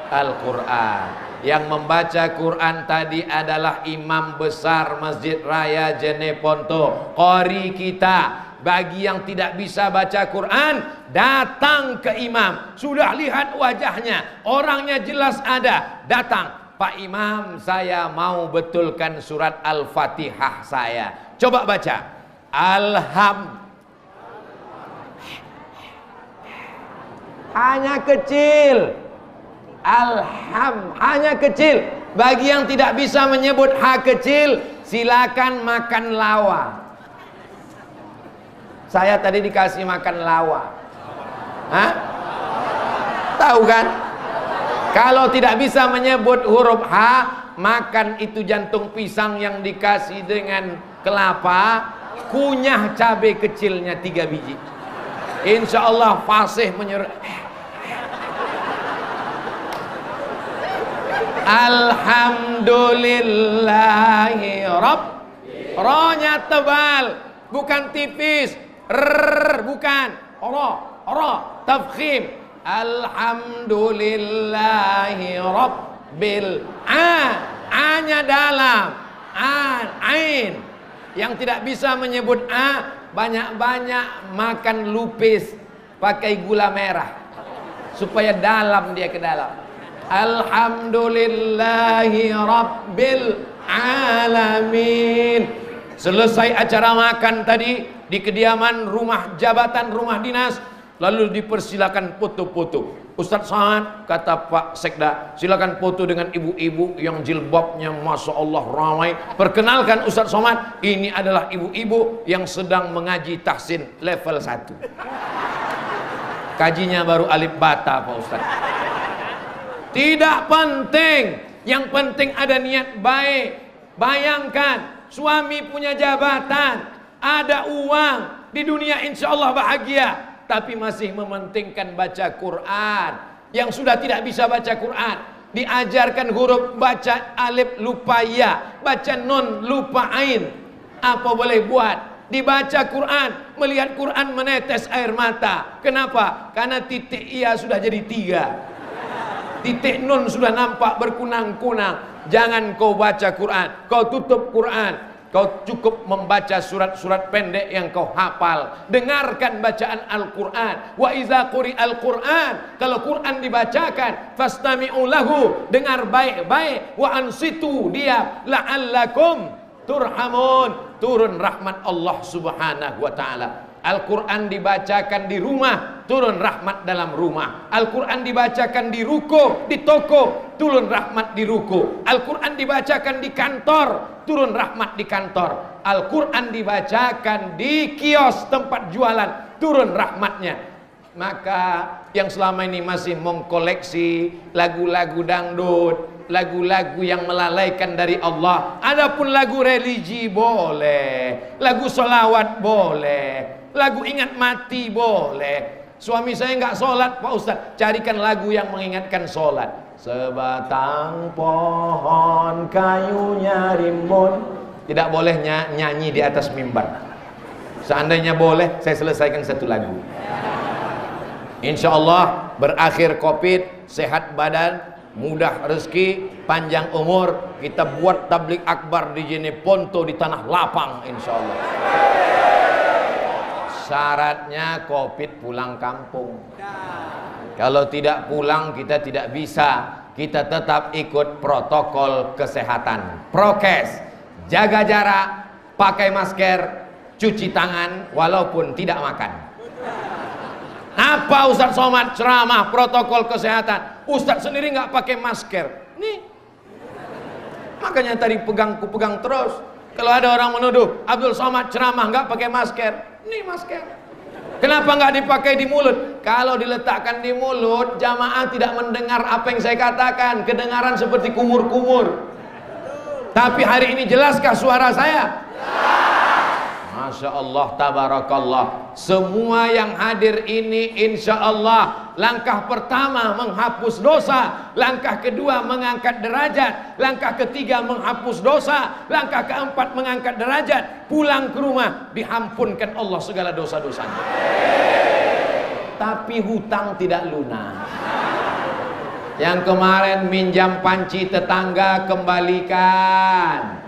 Al-Quran. Yang membaca Quran tadi adalah imam besar Masjid Raya Jeneponto, qori kita. Bagi yang tidak bisa baca Quran, datang ke imam. Sudah lihat wajahnya, orangnya jelas ada, datang. Pak Imam, saya mau betulkan surat Al-Fatihah saya. Coba baca. Hanya kecil. Hanya kecil. Bagi yang tidak bisa menyebut H kecil, silakan makan lawa. Saya tadi dikasih makan lawa. Hah? Tahu kan? Kalau tidak bisa menyebut huruf H, makan itu jantung pisang yang dikasih dengan kelapa, kunyah cabai kecilnya 3 biji. Insya Allah fasih menyuruh. Alhamdulillahi Rabb. Rohnya tebal, bukan tipis. Bukan. Tafkhim. Alhamdulillahi Rabbil A-nya dalam. Ain. Yang tidak bisa menyebut A, banyak-banyak makan lupis pakai gula merah supaya dalam dia ke dalam. Alhamdulillahi Rabbil Alamin. Selesai acara makan tadi di kediaman rumah jabatan, rumah dinas, lalu dipersilakan foto-foto. Ustadz Somad, kata Pak Sekda, silakan foto dengan ibu-ibu yang jilbabnya Masya Allah ramai. Perkenalkan Ustadz Somad, ini adalah ibu-ibu yang sedang mengaji tahsin level 1. Kajinya baru alif bata Pak Ustadz. Tidak penting, yang penting ada niat baik. Bayangkan, suami punya jabatan, ada uang, di dunia insya Allah bahagia, tapi masih mementingkan baca Quran. Yang sudah tidak bisa baca Quran, diajarkan huruf, baca alif lupa ya, baca nun lupa ain. Apa boleh buat? Dibaca Quran, melihat Quran menetes air mata. Kenapa? Karena titik iya sudah jadi 3. Titik nun sudah nampak berkunang-kunang. Jangan kau baca Quran, kau tutup Quran. Kau cukup membaca surat-surat pendek yang kau hafal. Dengarkan bacaan Al-Quran. Wa iza quri'al Quran, kalau Quran dibacakan, fastami'u lahu, dengar baik-baik. Wa ansitu, dia la'allakum turhamun, turun rahmat Allah Subhanahu wa taala. Al-Quran dibacakan di rumah, turun rahmat dalam rumah. Al-Quran dibacakan di ruko, di toko, turun rahmat di ruko. Al-Quran dibacakan di kantor, turun rahmat di kantor. Al-Quran dibacakan di kios tempat jualan, turun rahmatnya. Maka yang selama ini masih mengkoleksi lagu-lagu dangdut, lagu-lagu yang melalaikan dari Allah, adapun lagu religi boleh, lagu solawat boleh, lagu ingat mati boleh. Suami saya nggak sholat Pak Ustadz, carikan lagu yang mengingatkan sholat. Sebatang pohon kayunya rimbun. Tidak boleh nyanyi di atas mimbar. Seandainya boleh, saya selesaikan satu lagu. Insya Allah berakhir Covid, sehat badan, mudah rezeki, panjang umur, kita buat tablik akbar di Jeneponto di tanah lapang, insya Allah. Syaratnya Covid pulang kampung. Kalau tidak pulang kita tidak bisa. Kita tetap ikut protokol kesehatan, prokes, jaga jarak, pakai masker, cuci tangan walaupun tidak makan. Apa Ustadz Somad ceramah protokol kesehatan, Ustadz sendiri nggak pakai masker. Nih, makanya tadi pegang terus. Kalau ada orang menuduh Abdul Somad ceramah nggak pakai masker, nih masker. Kenapa nggak dipakai di mulut? Kalau diletakkan di mulut, jamaah tidak mendengar apa yang saya katakan, kedengaran seperti kumur-kumur. Tapi hari ini jelaskah suara saya? Masya Allah, tabarakallah. Semua yang hadir ini insya Allah langkah pertama menghapus dosa, langkah kedua mengangkat derajat, langkah ketiga menghapus dosa, langkah keempat mengangkat derajat, pulang ke rumah diampunkan Allah segala dosa-dosanya. Tapi hutang tidak lunas. Yang kemarin minjam panci tetangga kembalikan.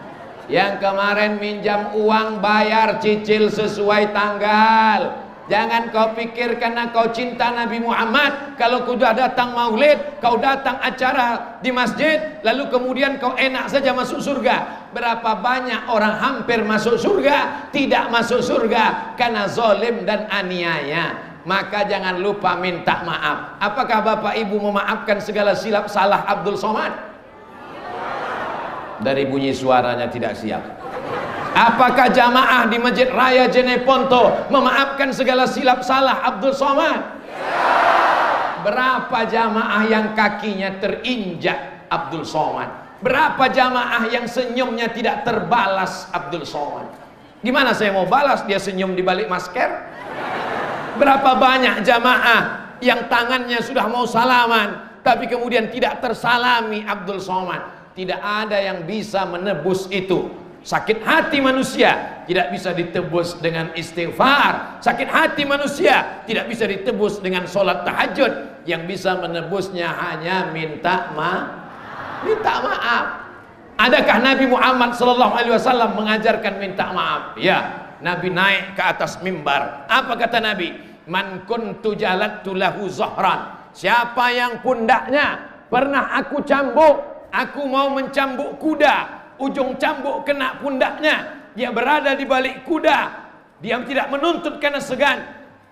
Yang kemarin minjam uang bayar cicil sesuai tanggal. Jangan kau pikir karena kau cinta Nabi Muhammad, kalau kau sudah datang maulid, kau datang acara di masjid, lalu kemudian kau enak saja masuk surga. Berapa banyak orang hampir masuk surga, tidak masuk surga karena zalim dan aniaya. Maka jangan lupa minta maaf. Apakah Bapak Ibu memaafkan segala silap salah Abdul Somad? Dari bunyi suaranya tidak siap. Apakah jamaah di Masjid Raya Jeneponto memaafkan segala silap salah Abdul Somad? Berapa jamaah yang kakinya terinjak Abdul Somad? Berapa jamaah yang senyumnya tidak terbalas Abdul Somad? Gimana saya mau balas dia senyum di balik masker? Berapa banyak jamaah yang tangannya sudah mau salaman tapi kemudian tidak tersalami Abdul Somad? Tidak ada yang bisa menebus itu. Sakit hati manusia tidak bisa ditebus dengan istighfar. Sakit hati manusia tidak bisa ditebus dengan sholat tahajud. Yang bisa menebusnya hanya minta maaf. Adakah Nabi Muhammad SAW mengajarkan minta maaf? Ya, Nabi naik ke atas mimbar. Apa kata Nabi? Man kuntu jalattu lahu zahran. Siapa yang pundaknya pernah aku cambuk, aku mau mencambuk kuda, ujung cambuk kena pundaknya, dia berada di balik kuda, dia tidak menuntut karena segan,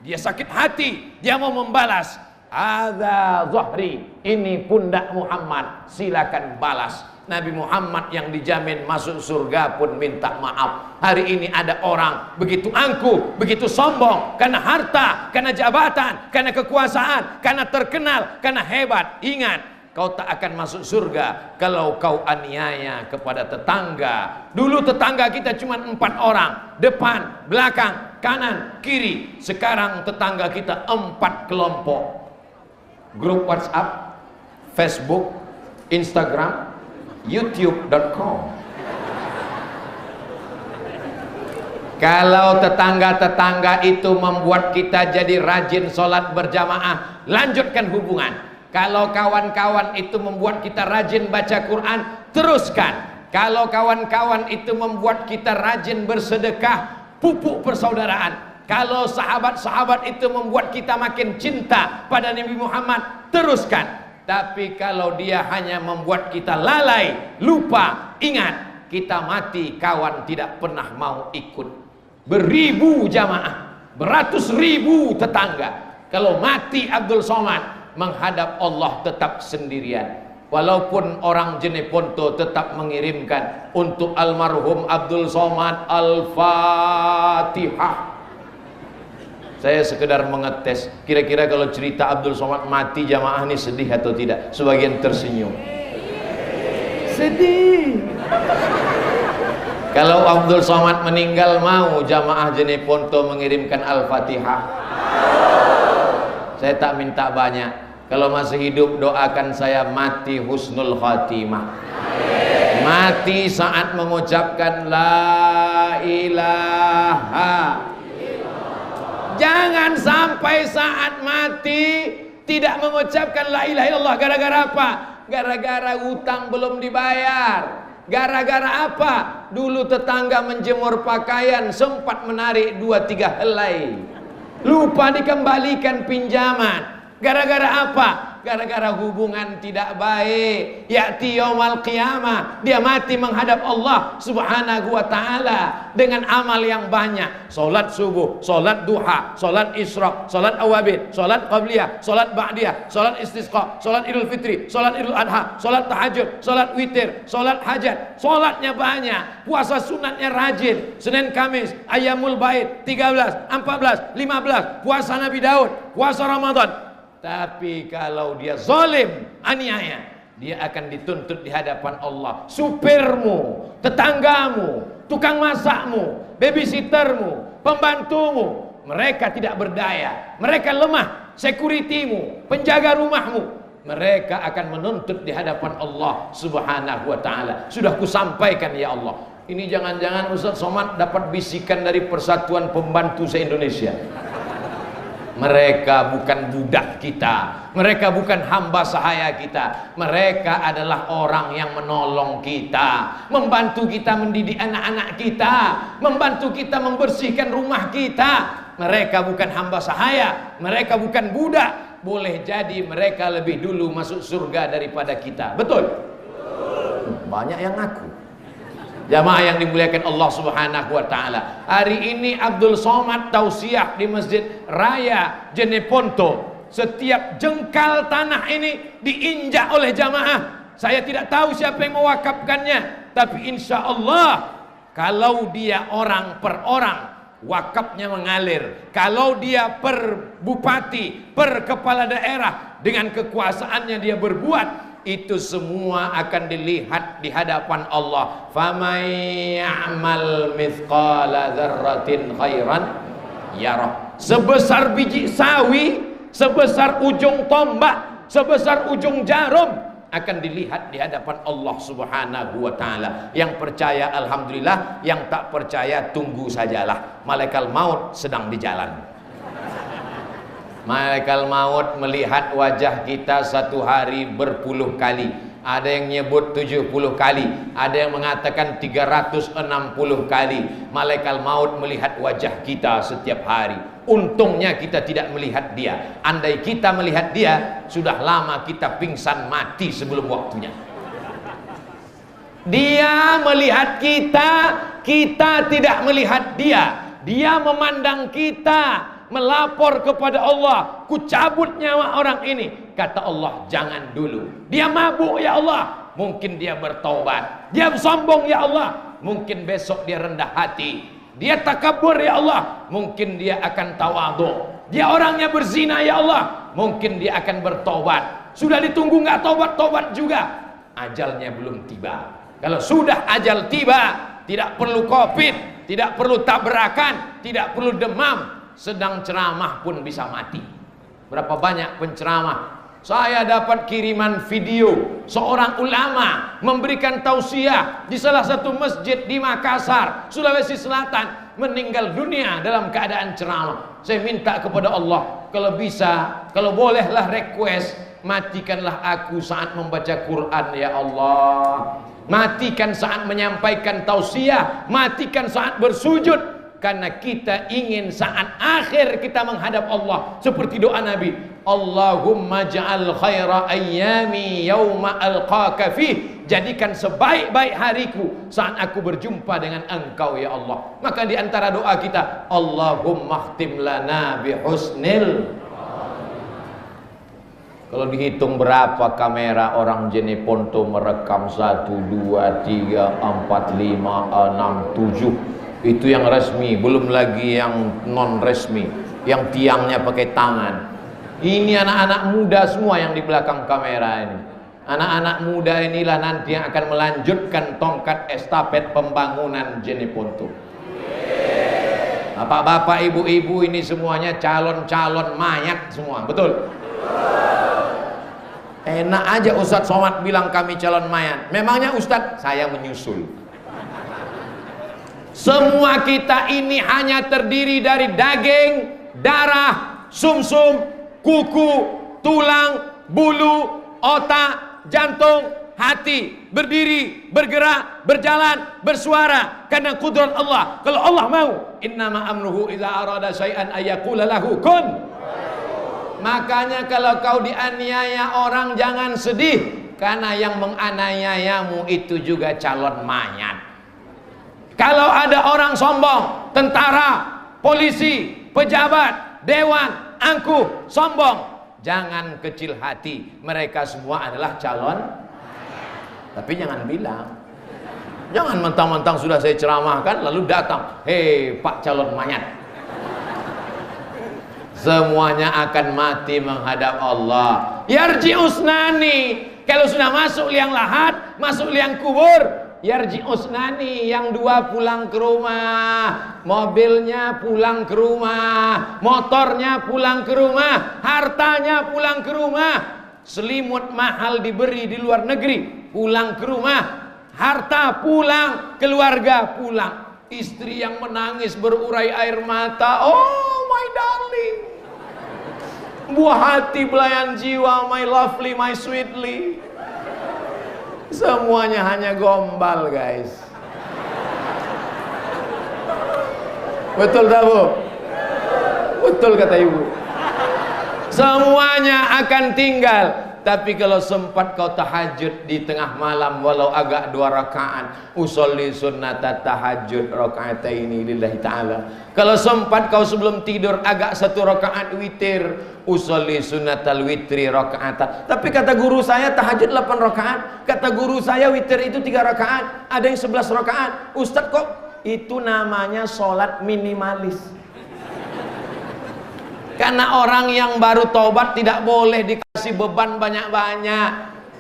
dia sakit hati, dia mau membalas. Hadza zahri, ini pundak Muhammad, silakan balas. Nabi Muhammad yang dijamin masuk surga pun minta maaf. Hari ini ada orang begitu angkuh, begitu sombong karena harta, karena jabatan, karena kekuasaan, karena terkenal, karena hebat. Ingat, kau tak akan masuk surga kalau kau aniaya kepada tetangga. Dulu tetangga kita cuma 4 orang, depan, belakang, kanan, kiri. Sekarang tetangga kita 4 kelompok. Grup WhatsApp, Facebook, Instagram, YouTube.com. Kalau tetangga-tetangga itu membuat kita jadi rajin sholat berjamaah, lanjutkan hubungan. Kalau kawan-kawan itu membuat kita rajin baca Quran, teruskan. Kalau kawan-kawan itu membuat kita rajin bersedekah, pupuk persaudaraan. Kalau sahabat-sahabat itu membuat kita makin cinta pada Nabi Muhammad, teruskan. Tapi kalau dia hanya membuat kita lalai, lupa, ingat, kita mati kawan tidak pernah mau ikut. Beribu jamaah, beratus ribu tetangga, kalau mati Abdul Somad, menghadap Allah tetap sendirian. Walaupun orang Jeneponto tetap mengirimkan untuk almarhum Abdul Somad Al-Fatihah. Saya sekedar mengetes, kira-kira kalau cerita Abdul Somad mati jamaah ini sedih atau tidak? Sebagian tersenyum. Sedih. Kalau Abdul Somad meninggal, mau jamaah Jeneponto mengirimkan Al-Fatihah? Saya tak minta banyak. Kalau masih hidup, doakan saya mati husnul khatimah. Mati saat mengucapkan la ilaha Jangan sampai saat mati tidak mengucapkan la ilaha illallah. Gara-gara apa? Gara-gara utang belum dibayar. Gara-gara apa? Dulu tetangga menjemur pakaian sempat menarik 2-3 helai, lupa dikembalikan pinjaman. Gara-gara apa? Gara-gara hubungan tidak baik. Ya'ti yaumal qiyamah, dia mati menghadap Allah subhanahu wa ta'ala dengan amal yang banyak. Solat subuh, solat duha, solat isyraq, solat awabin, solat qabliyah, solat ba'diyah, solat istisqa, solat idul fitri, solat idul adha, solat tahajud, solat witir, solat hajat. Solatnya banyak, puasa sunatnya rajin, Senin Kamis, Ayyamul Bait, 13, 14, 15, puasa Nabi Daud, puasa Ramadan. Tapi kalau dia zalim, aniaya, dia akan dituntut di hadapan Allah. Supirmu, tetanggamu, tukang masakmu, babysittermu, pembantumu, mereka tidak berdaya, mereka lemah. Securitymu, penjaga rumahmu, mereka akan menuntut di hadapan Allah subhanahu wa ta'ala. Sudah kusampaikan ya Allah. Ini jangan-jangan Ustaz Somad dapat bisikan dari Persatuan Pembantu se-Indonesia. Mereka bukan budak kita, mereka bukan hamba sahaya kita, mereka adalah orang yang menolong kita, membantu kita mendidik anak-anak kita, membantu kita membersihkan rumah kita. Mereka bukan hamba sahaya, mereka bukan budak. Boleh jadi mereka lebih dulu masuk surga daripada kita. Betul? Banyak yang ngaku. Jamaah yang dimuliakan Allah subhanahu wa ta'ala, hari ini Abdul Somad tausiah di Masjid Raya Jeneponto. Setiap jengkal tanah ini diinjak oleh jamaah. Saya tidak tahu siapa yang mewakafkannya, tapi insya Allah kalau dia orang per orang, wakafnya mengalir. Kalau dia per bupati, per kepala daerah, dengan kekuasaannya dia berbuat, itu semua akan dilihat di hadapan Allah. Famay ya'mal mithqala dzarratin khairan yarah. Sebesar biji sawi, sebesar ujung tombak, sebesar ujung jarum, akan dilihat di hadapan Allah subhanahu wa ta'ala. Yang percaya alhamdulillah, yang tak percaya tunggu sajalah. Malaikat maut sedang di jalan. Malaikat maut melihat wajah kita satu hari berpuluh kali. Ada yang nyebut 70 kali, ada yang mengatakan 360 kali. Malaikat maut melihat wajah kita setiap hari. Untungnya kita tidak melihat dia. Andai kita melihat dia, sudah lama kita pingsan mati sebelum waktunya. Dia melihat kita, kita tidak melihat dia. Dia memandang kita, melapor kepada Allah, ku cabut nyawa orang ini. Kata Allah, jangan dulu. Dia mabuk ya Allah, mungkin dia bertaubat. Dia sombong ya Allah, mungkin besok dia rendah hati. Dia takabur ya Allah, mungkin dia akan tawadhu. Dia orangnya berzina ya Allah, mungkin dia akan bertobat. Sudah ditunggu nggak tobat-tobat juga, ajalnya belum tiba. Kalau sudah ajal tiba, tidak perlu covid, tidak perlu tabrakan, tidak perlu demam, sedang ceramah pun bisa mati. Berapa banyak penceramah saya dapat kiriman video seorang ulama memberikan tausiah di salah satu masjid di Makassar, Sulawesi Selatan, meninggal dunia dalam keadaan ceramah. Saya minta kepada Allah, kalau bisa, kalau bolehlah request, matikanlah aku saat membaca Quran ya Allah. Matikan saat menyampaikan tausiah, matikan saat bersujud. Karena kita ingin saat akhir kita menghadap Allah seperti doa Nabi, Allahumma ja'al khaira ayyami yawma alqaka fih, jadikan sebaik-baik hariku saat aku berjumpa dengan engkau ya Allah. Maka di antara doa kita, Allahumma khtim lana bihusnil. Kalau dihitung berapa kamera orang Jeneponto merekam 1, 2, 3, 4, 5, 6, 7. Itu yang resmi, belum lagi yang non resmi, yang tiangnya pakai tangan. Ini anak-anak muda semua yang di belakang kamera ini. Anak-anak muda inilah nanti yang akan melanjutkan tongkat estafet pembangunan Jeneponto. Bapak-bapak, ibu-ibu ini semuanya calon-calon mayat semua, betul? Enak aja Ustadz Somad bilang kami calon mayat. Memangnya Ustadz? Saya menyusul. Semua kita ini hanya terdiri dari daging darah, sumsum, kuku, tulang, bulu, otak, jantung, hati, berdiri, bergerak, berjalan, bersuara karena kudrat Allah. Kalau Allah mau, innama amruhu idza arada syai'an ayyaqula lahu kun. Makanya kalau kau dianiaya orang jangan sedih, karena yang menganiayamu itu juga calon mayat. Kalau ada orang sombong, tentara, polisi, pejabat, dewan, angkuh, sombong, jangan kecil hati, mereka semua adalah calon. Tapi jangan bilang, jangan mentang-mentang sudah saya ceramahkan lalu datang, hei Pak calon mayat. Semuanya akan mati menghadap Allah. Yarji usnani, kalau sudah masuk liang lahat, masuk liang kubur, yarji usnani, yang dua pulang ke rumah, mobilnya pulang ke rumah, motornya pulang ke rumah, hartanya pulang ke rumah, selimut mahal diberi di luar negeri, pulang ke rumah, harta pulang, keluarga pulang, istri yang menangis berurai air mata, oh my darling, buah hati belayan jiwa, my lovely, my sweetly, semuanya hanya gombal guys. Betul tak Bu? Betul kata ibu. Semuanya akan tinggal. Tapi kalau sempat kau tahajud di tengah malam walau agak 2 rakaat, usolli sunnata tahajud rakaataini lillahi ta'ala. Kalau sempat kau sebelum tidur agak 1 rakaat witir, usolli sunnatal witri rakaatan. Tapi kata guru saya tahajud 8 rakaat, kata guru saya witir itu 3 rakaat, ada yang 11 rakaat. Ustadz kok itu namanya sholat minimalis. Karena orang yang baru tobat tidak boleh dikasih beban banyak-banyak.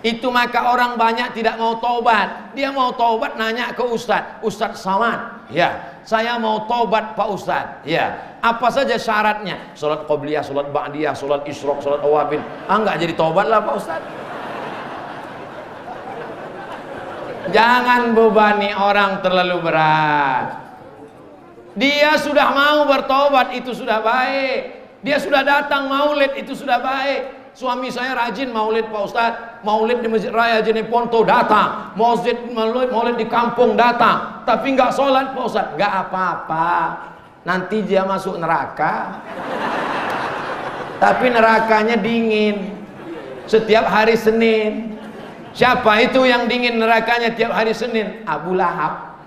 Itu maka orang banyak tidak mau tobat. Dia mau tobat nanya ke Ustadz, Ustadz Samad, ya saya mau tobat Pak Ustadz, ya apa saja syaratnya? Sholat qobliyah, sholat ba'diyah, sholat isyraq, sholat awabin. Enggak jadi tobat lah Pak Ustadz. Jangan bebani orang terlalu berat. Dia sudah mau bertobat, itu sudah baik. Dia sudah datang maulid, itu sudah baik. Suami saya rajin maulid Pak Ustadz, maulid di Masjid Raya Jeneponto datang, maulid di kampung datang, tapi nggak sholat Pak Ustadz. Nggak apa-apa, nanti dia masuk neraka, tapi nerakanya dingin setiap hari Senin. Siapa itu yang dingin nerakanya tiap hari Senin? Abu Lahab.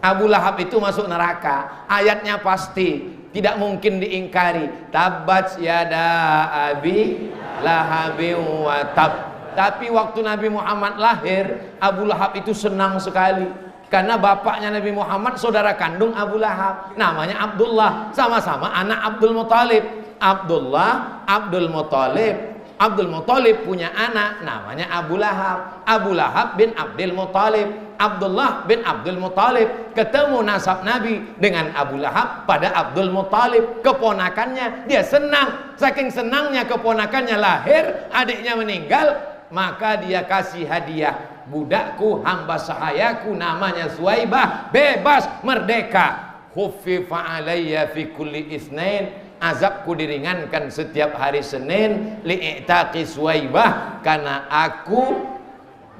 Abu Lahab itu masuk neraka, ayatnya pasti, tidak mungkin diingkari. Tabat yada abi lahabin wa tab. Tapi waktu Nabi Muhammad lahir, Abu Lahab itu senang sekali. Karena bapaknya Nabi Muhammad saudara kandung Abu Lahab, namanya Abdullah, sama-sama anak Abdul Muthalib. Abdullah, Abdul Muthalib. Abdul Muthalib punya anak namanya Abu Lahab. Abu Lahab bin Abdul Muthalib. Abdullah bin Abdul Muthalib ketemu nasab Nabi dengan Abu Lahab pada Abdul Muthalib, keponakannya. Dia senang, saking senangnya keponakannya lahir, adiknya meninggal, maka dia kasih hadiah, budakku hamba sahayaku namanya Suwaibah, bebas merdeka. Khuffifa alayya fi kulli isnain, azabku diringankan setiap hari Senin, li'itaqi Suwaibah, karena aku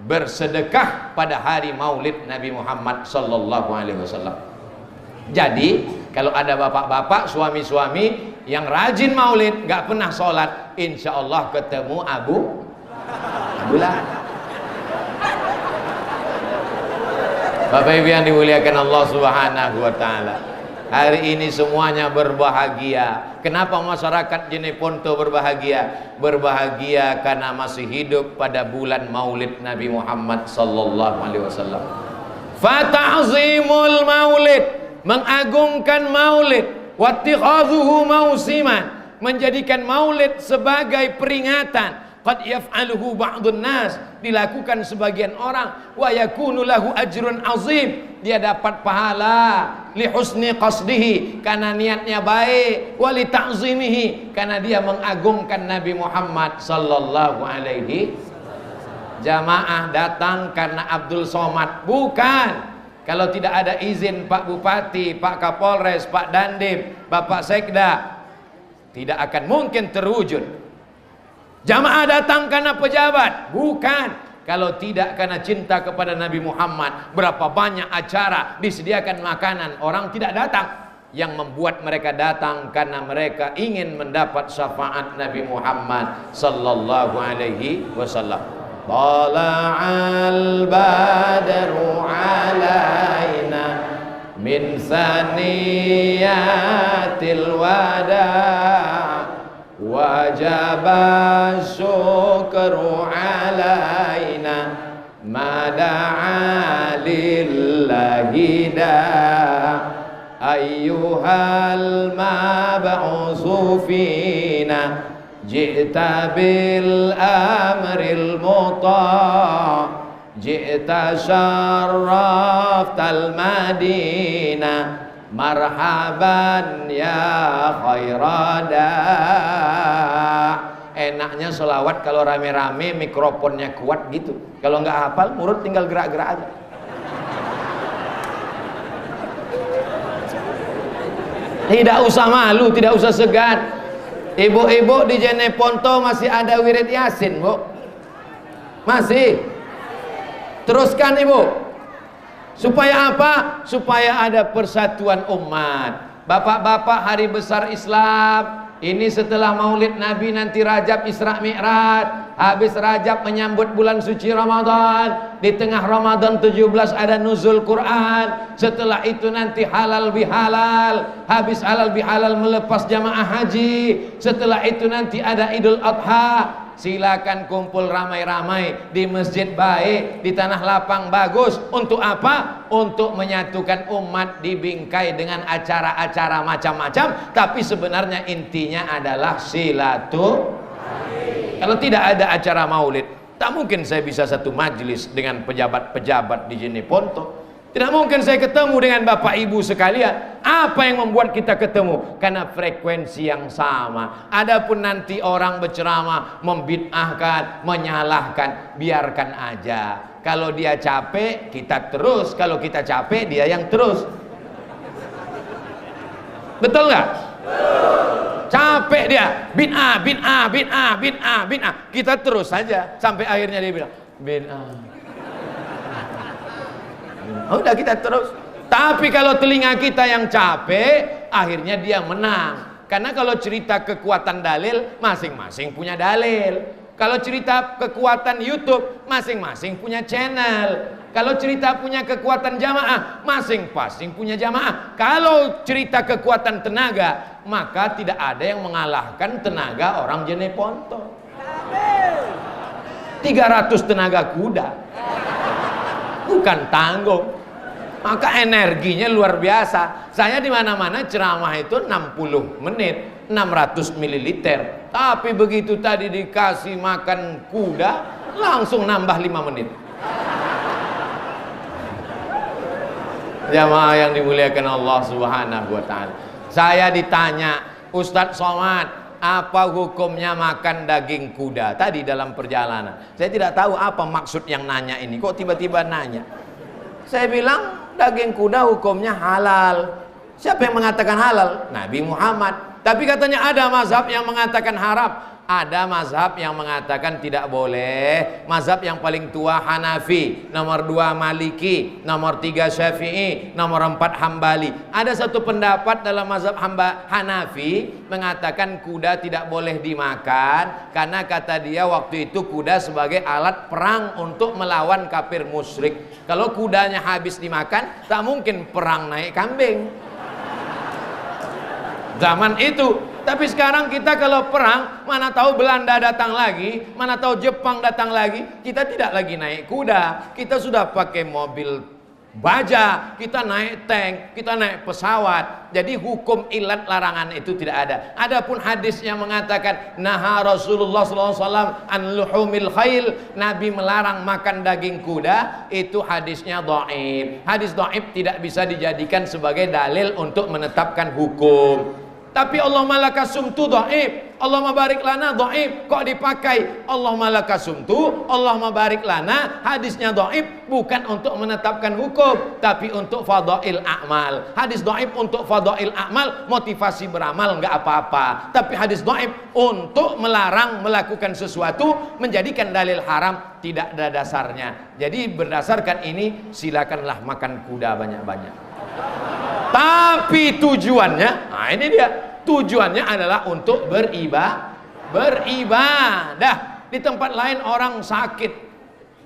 bersedekah pada hari maulid Nabi Muhammad sallallahu alaihi wasallam. Jadi kalau ada bapak-bapak, suami-suami yang rajin maulid, gak pernah sholat, insya Allah ketemu Abu Lahab. Bapak Ibu yang dimuliakan Allah subhanahu wa ta'ala, hari ini semuanya berbahagia. Kenapa masyarakat Jeneponto berbahagia? Berbahagia karena masih hidup pada bulan maulid Nabi Muhammad sallallahu alaihi wasallam. Fata'zimul maulid, mengagungkan maulid, wattikhadhuhu mausiman, menjadikan maulid sebagai peringatan. Qad yaf'aluhu ba'dun nas, dilakukan sebagian orang, wa yakunu lahu ajrun azim, dia dapat pahala li husni qasdihi, karena niatnya baik, wa li ta'zimihi, karena dia mengagungkan Nabi Muhammad sallallahu alaihi. Jamaah datang karena Abdul Somad? Bukan. Kalau tidak ada izin Pak Bupati, Pak Kapolres, Pak Dandim, Bapak Sekda, tidak akan mungkin terwujud. Jamaah datang karena pejabat, bukan. Kalau tidak karena cinta kepada Nabi Muhammad, berapa banyak acara disediakan makanan, orang tidak datang. Yang membuat mereka datang karena mereka ingin mendapat syafaat Nabi Muhammad sallallahu alaihi wasallam. Tala'al badru alaina min saniyatil wada' wajaba syukru alaina mada'a lillahi da' ayyuhal mab'usu fina ji'ta bil amril muta' ji'ta syarraftal madinah marhaban ya khairada. Enaknya selawat kalau rame-rame mikrofonnya kuat gitu. Kalau nggak hafal mulut tinggal gerak-gerak aja. Tidak usah malu, tidak usah segan. Ibu-ibu di Jeneponto masih ada wirid Yasin, Bu? Masih? Teruskan, Ibu. Supaya apa? Supaya ada persatuan umat. Bapak-bapak, hari besar Islam ini setelah Maulid Nabi, nanti Rajab Isra Mi'raj, habis Rajab menyambut bulan suci Ramadan, di tengah Ramadan 17 ada nuzul Quran, setelah itu nanti halal bihalal, habis halal bihalal melepas jamaah haji, setelah itu nanti ada Idul Adha. Silakan kumpul ramai-ramai di masjid baik, di tanah lapang bagus. Untuk apa? Untuk menyatukan umat di bingkai dengan acara-acara macam-macam. Tapi sebenarnya intinya adalah silaturahmi. Kalau tidak ada acara maulid, tak mungkin saya bisa satu majelis dengan pejabat-pejabat di Jeneponto. Tidak mungkin saya ketemu dengan bapak ibu sekalian. Apa yang membuat kita ketemu? Karena frekuensi yang sama. Adapun nanti orang berceramah, membid'ahkan, menyalahkan, biarkan aja. Kalau dia capek, kita terus. Kalau kita capek, dia yang terus. Betul nggak? Capek dia, bid'ah, bid'ah, bid'ah, bid'ah, bid'ah. Kita terus saja sampai akhirnya dia bilang bid'ah. Udah kita terus. Tapi kalau telinga kita yang capek, akhirnya dia menang. Karena kalau cerita kekuatan dalil, masing-masing punya dalil. Kalau cerita kekuatan YouTube, masing-masing punya channel. Kalau cerita punya kekuatan jamaah, masing-masing punya jamaah. Kalau cerita kekuatan tenaga, maka tidak ada yang mengalahkan tenaga orang Jeneponto. 300 tenaga kuda, bukan tanggung. Maka energinya luar biasa. Saya di mana-mana ceramah itu 60 menit, 600 ml. Tapi begitu tadi dikasih makan kuda, langsung nambah 5 menit. Jamaah yang dimuliakan Allah Subhanahu wa taala. Saya ditanya, Ustadz Somad, apa hukumnya makan daging kuda tadi dalam perjalanan? Saya tidak tahu apa maksud yang nanya ini. Kok tiba-tiba nanya? Saya bilang daging kuda hukumnya halal. Siapa yang mengatakan halal? Nabi Muhammad. Tapi katanya ada mazhab yang mengatakan haram. Ada mazhab yang mengatakan tidak boleh. Mazhab yang paling tua Hanafi, nomor 2 Maliki, nomor 3 Syafi'i, nomor 4 Hambali. Ada satu pendapat dalam mazhab Hanafi mengatakan kuda tidak boleh dimakan karena kata dia waktu itu kuda sebagai alat perang untuk melawan kafir musyrik. Kalau kudanya habis dimakan, tak mungkin perang naik kambing zaman itu. Tapi sekarang kita kalau perang, mana tahu Belanda datang lagi, mana tahu Jepang datang lagi, kita tidak lagi naik kuda, kita sudah pakai mobil baja, kita naik tank, kita naik pesawat. Jadi hukum ilat larangan itu tidak ada. Adapun hadis yang mengatakan naha Rasulullah SAW an luhumil khail, Nabi melarang makan daging kuda, itu hadisnya dhaif. Hadis dhaif tidak bisa dijadikan sebagai dalil untuk menetapkan hukum. Tapi Allah malaka sumtu dhaif. Allahumma barik lana dhaif, kok dipakai Allahumma lakasumtu, Allahumma barik lana. Hadisnya dhaif bukan untuk menetapkan hukum, tapi untuk fadail a'mal. Hadis dhaif untuk fadail a'mal, motivasi beramal nggak apa-apa. Tapi hadis dhaif untuk melarang melakukan sesuatu, menjadikan dalil haram, tidak ada dasarnya. Jadi berdasarkan ini silakanlah makan kuda banyak-banyak. Tapi tujuannya, nah ini dia, tujuannya adalah untuk beribadah. Di tempat lain orang sakit.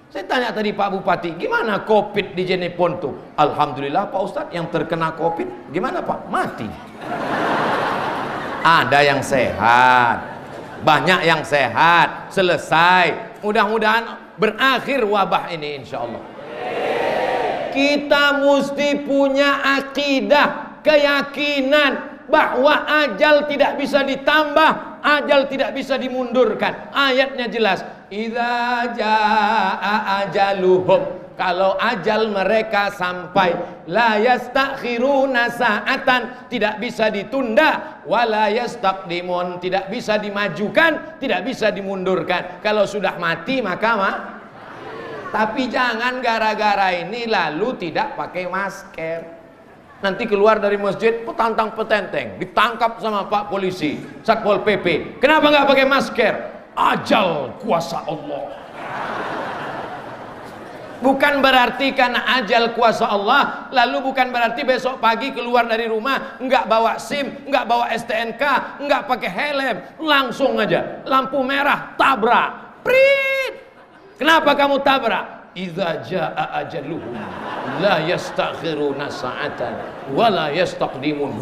Saya tanya tadi Pak Bupati, gimana COVID di Jeneponto? Alhamdulillah Pak Ustadz, yang terkena COVID gimana Pak? Mati. Ada yang sehat, banyak yang sehat, selesai. Mudah-mudahan berakhir wabah ini insya Allah. Kita mesti punya akidah, keyakinan bahwa ajal tidak bisa ditambah, ajal tidak bisa dimundurkan. Ayatnya jelas, idza jaa ajaluhum, kalau ajal mereka sampai, la yastakhiruna sa'atan, tidak bisa ditunda, wala yastaqdimun, tidak bisa dimajukan, tidak bisa dimundurkan. Kalau sudah mati maka tapi jangan gara-gara ini lalu tidak pakai masker. Nanti keluar dari masjid petantang petenteng, ditangkap sama Pak Polisi, Satpol PP. Kenapa nggak pakai masker? Ajal kuasa Allah. Bukan berarti karena ajal kuasa Allah, lalu bukan berarti besok pagi keluar dari rumah nggak bawa SIM, nggak bawa STNK, nggak pakai helm, langsung aja lampu merah tabrak, prit. Kenapa kamu tabrak? Idza jaa ajaluhum la yastakhiruna sa'atan wa la yastaqdimun.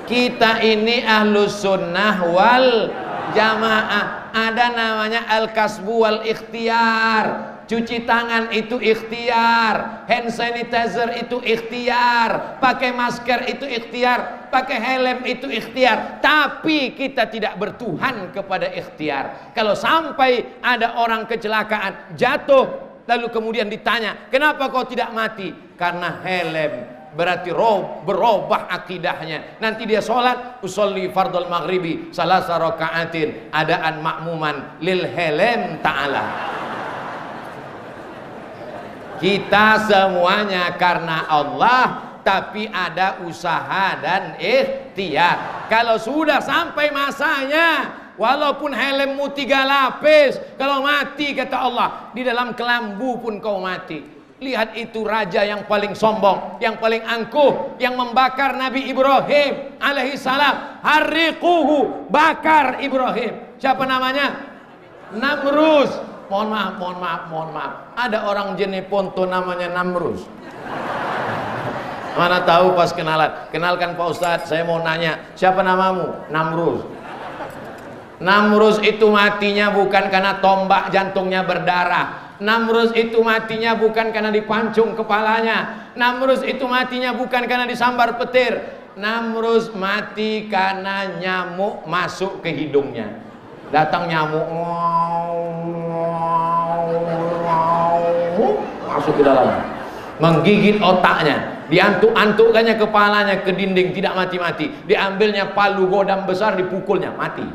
Kita ini ahlus sunnah wal jamaah. Ada namanya al-kasbu wal ikhtiar. Cuci tangan itu ikhtiar, hand sanitizer itu ikhtiar, pakai masker itu ikhtiar, pakai helm itu ikhtiar. Tapi kita tidak bertuhan kepada ikhtiar. Kalau sampai ada orang kecelakaan, jatuh, lalu kemudian ditanya, kenapa kau tidak mati? Karena helm. Berarti berubah akidahnya. Nanti dia sholat, usolli fardal maghribi salasa raka'atin, adaan makmuman lil helm ta'ala. Kita semuanya karena Allah, tapi ada usaha dan ikhtiar. Kalau sudah sampai masanya, walaupun helmmu 3 lapis, kalau mati kata Allah, di dalam kelambu pun kau mati. Lihat itu raja yang paling sombong, yang paling angkuh, yang membakar Nabi Ibrahim alaihissalam. Harriquhu, bakar Ibrahim. Siapa namanya? Namrus. Mohon maaf. Ada orang Jeneponto namanya Namrus. Mana tahu pas kenalan. Kenalkan Pak Ustadz, saya mau nanya, siapa namamu? Namrus. Namrus itu matinya bukan karena tombak jantungnya berdarah. Namrus itu matinya bukan karena dipancung kepalanya. Namrus itu matinya bukan karena disambar petir. Namrus mati karena nyamuk masuk ke hidungnya. Datang nyamuk, masuk ke dalam, menggigit otaknya, diantuk-antukkannya kepalanya ke dinding, tidak mati-mati. Diambilnya palu godam besar, dipukulnya, mati.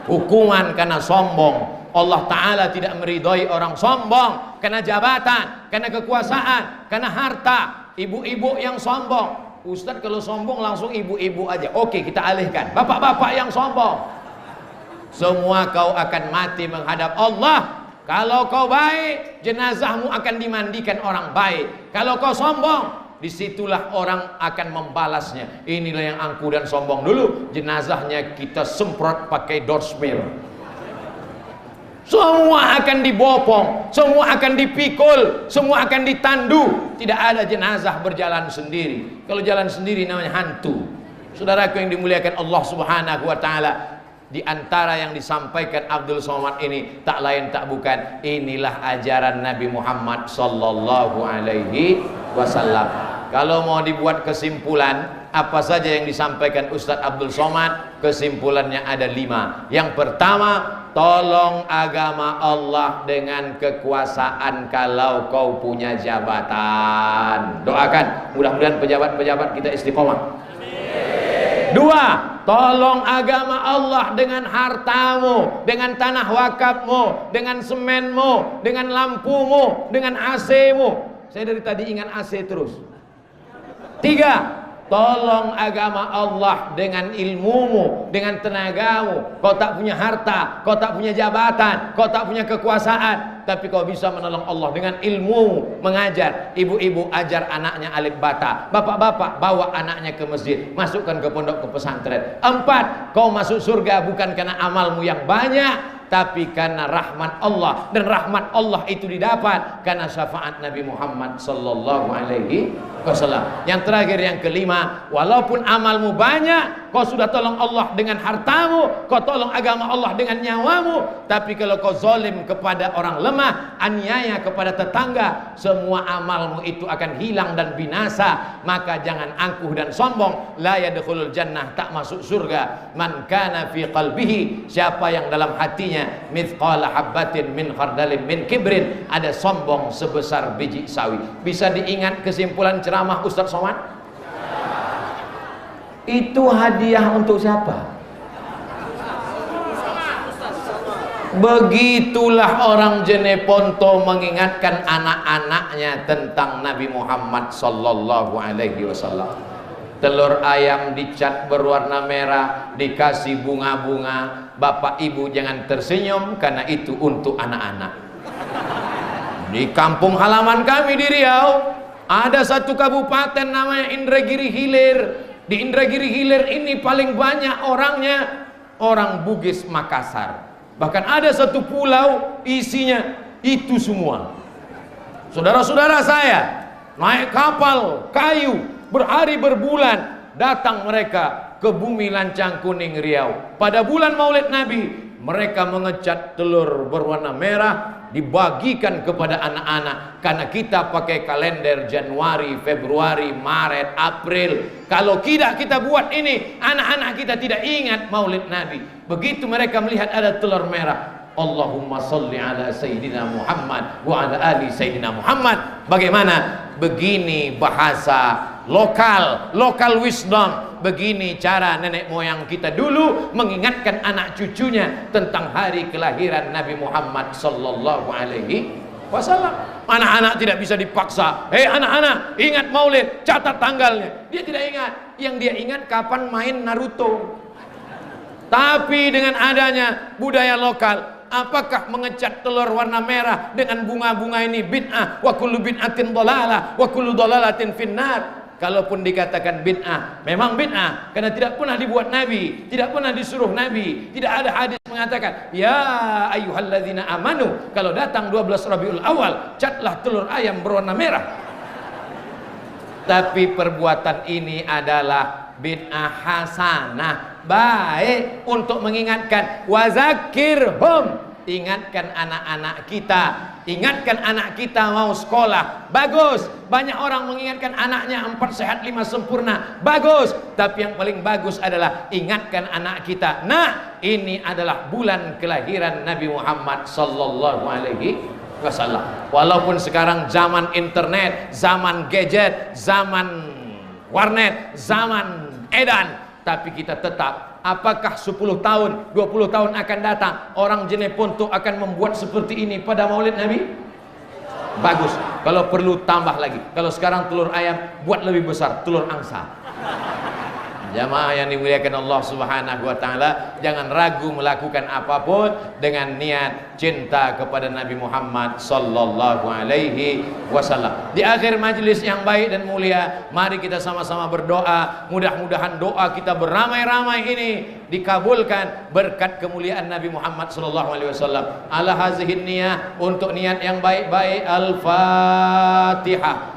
Hukuman karena sombong. Allah Ta'ala tidak meridhoi orang sombong karena jabatan, karena kekuasaan, karena harta. Ibu-ibu yang sombong, Ustadz kalau sombong langsung ibu-ibu aja. Oke, kita alihkan, bapak-bapak yang sombong. Semua kau akan mati menghadap Allah. Kalau kau baik, jenazahmu akan dimandikan orang baik. Kalau kau sombong, disitulah orang akan membalasnya. Inilah yang angkuh dan sombong dulu, jenazahnya kita semprot pakai dorsmir. Semua akan dibopong, semua akan dipikul, semua akan ditandu. Tidak ada jenazah berjalan sendiri. Kalau jalan sendiri namanya hantu. Saudaraku yang dimuliakan Allah Subhanahu wa Ta'ala, di antara yang disampaikan Abdul Somad ini tak lain tak bukan, inilah ajaran Nabi Muhammad sallallahu alaihi wasallam. Kalau mau dibuat kesimpulan, apa saja yang disampaikan Ustadz Abdul Somad, kesimpulannya ada 5. Yang pertama, tolong agama Allah dengan kekuasaan kalau kau punya jabatan. Doakan, mudah-mudahan pejabat-pejabat kita istiqomah. Dua, tolong agama Allah dengan hartamu, dengan tanah wakafmu, dengan semenmu, dengan lampumu, dengan AC-mu. Saya dari tadi ingat AC terus. Tiga, tolong agama Allah dengan ilmumu, dengan tenagamu. Kau tak punya harta, kau tak punya jabatan, kau tak punya kekuasaan, tapi kau bisa menolong Allah dengan ilmu mengajar. Ibu-ibu ajar anaknya alif bata, bapak-bapak bawa anaknya ke masjid, masukkan ke pondok, ke pesantren. Empat, kau masuk surga bukan karena amalmu yang banyak, tapi karena rahmat Allah. Dan rahmat Allah itu didapat karena syafaat Nabi Muhammad sallallahu alaihi wasallam. Yang terakhir, yang kelima, walaupun amalmu banyak, kau sudah tolong Allah dengan hartamu, kau tolong agama Allah dengan nyawamu, tapi kalau kau zalim kepada orang lemah, aniaya kepada tetangga, semua amalmu itu akan hilang dan binasa. Maka jangan angkuh dan sombong. La yadkhulul jannah, tak masuk surga, man kana fi qalbihi, siapa yang dalam hatinya mithqala habbatin min khardalin min kibrin, ada sombong sebesar biji sawi. Bisa diingat kesimpulan ceramah Ustaz Somad? Itu hadiah untuk siapa? Begitulah orang Jeneponto mengingatkan anak-anaknya tentang Nabi Muhammad sallallahu alaihi wasallam. Telur ayam dicat berwarna merah, dikasih bunga-bunga. Bapak ibu jangan tersenyum, karena itu untuk anak-anak. Di kampung halaman kami di Riau, ada satu kabupaten namanya Indragiri Hilir. Di Indragiri Hilir ini paling banyak orangnya orang Bugis Makassar. Bahkan ada satu pulau isinya itu semua. Saudara-saudara saya naik kapal kayu berhari berbulan, datang mereka ke bumi Lancang Kuning Riau. Pada bulan Maulid Nabi, mereka mengecat telur berwarna merah, dibagikan kepada anak-anak. Karena kita pakai kalender Januari, Februari, Maret, April. Kalau tidak kita buat ini, anak-anak kita tidak ingat Maulid Nabi. Begitu mereka melihat ada telur merah, Allahumma salli ala Sayyidina Muhammad wa ala ali Sayyidina Muhammad. Bagaimana? Begini bahasa lokal wisdom. Begini cara nenek moyang kita dulu mengingatkan anak cucunya tentang hari kelahiran Nabi Muhammad sallallahu alaihi wasallam. Anak-anak tidak bisa dipaksa. Hei anak-anak, ingat Maulid, catat tanggalnya. Dia tidak ingat. Yang dia ingat kapan main Naruto. Tapi dengan adanya budaya lokal, apakah mengecat telur warna merah dengan bunga-bunga ini bid'ah? Wa kullu bid'atin dhalalah wa kullu dhalalatin finnar. Kalaupun dikatakan bid'ah, memang bid'ah karena tidak pernah dibuat Nabi, tidak pernah disuruh Nabi, tidak ada hadis mengatakan ya ayyuhalladzina amanu, kalau datang 12 Rabiul Awal catlah telur ayam berwarna merah. Tapi perbuatan ini adalah bid'ah hasanah, baik untuk mengingatkan. Wazakirhum, ingatkan anak-anak kita, ingatkan anak kita mau sekolah, bagus. Banyak orang mengingatkan anaknya 4 sehat 5 sempurna, bagus. Tapi yang paling bagus adalah ingatkan anak kita, nah ini adalah bulan kelahiran Nabi Muhammad sallallahu alaihi wasallam. Walaupun sekarang zaman internet, zaman gadget, zaman warnet, zaman edan, tapi kita tetap, apakah 10 tahun, 20 tahun akan datang orang Jeneponto akan membuat seperti ini pada Maulid Nabi? Bagus. Kalau perlu tambah lagi. Kalau sekarang telur ayam, buat lebih besar, telur angsa. Jamaah yang dimuliakan Allah Subhanahu wa taala, jangan ragu melakukan apapun dengan niat cinta kepada Nabi Muhammad sallallahu alaihi wasallam. Di akhir majlis yang baik dan mulia, mari kita sama-sama berdoa, mudah-mudahan doa kita beramai-ramai ini dikabulkan berkat kemuliaan Nabi Muhammad sallallahu alaihi wasallam. Ala hazihin niyah, untuk niat yang baik-baik. Al-Fatihah.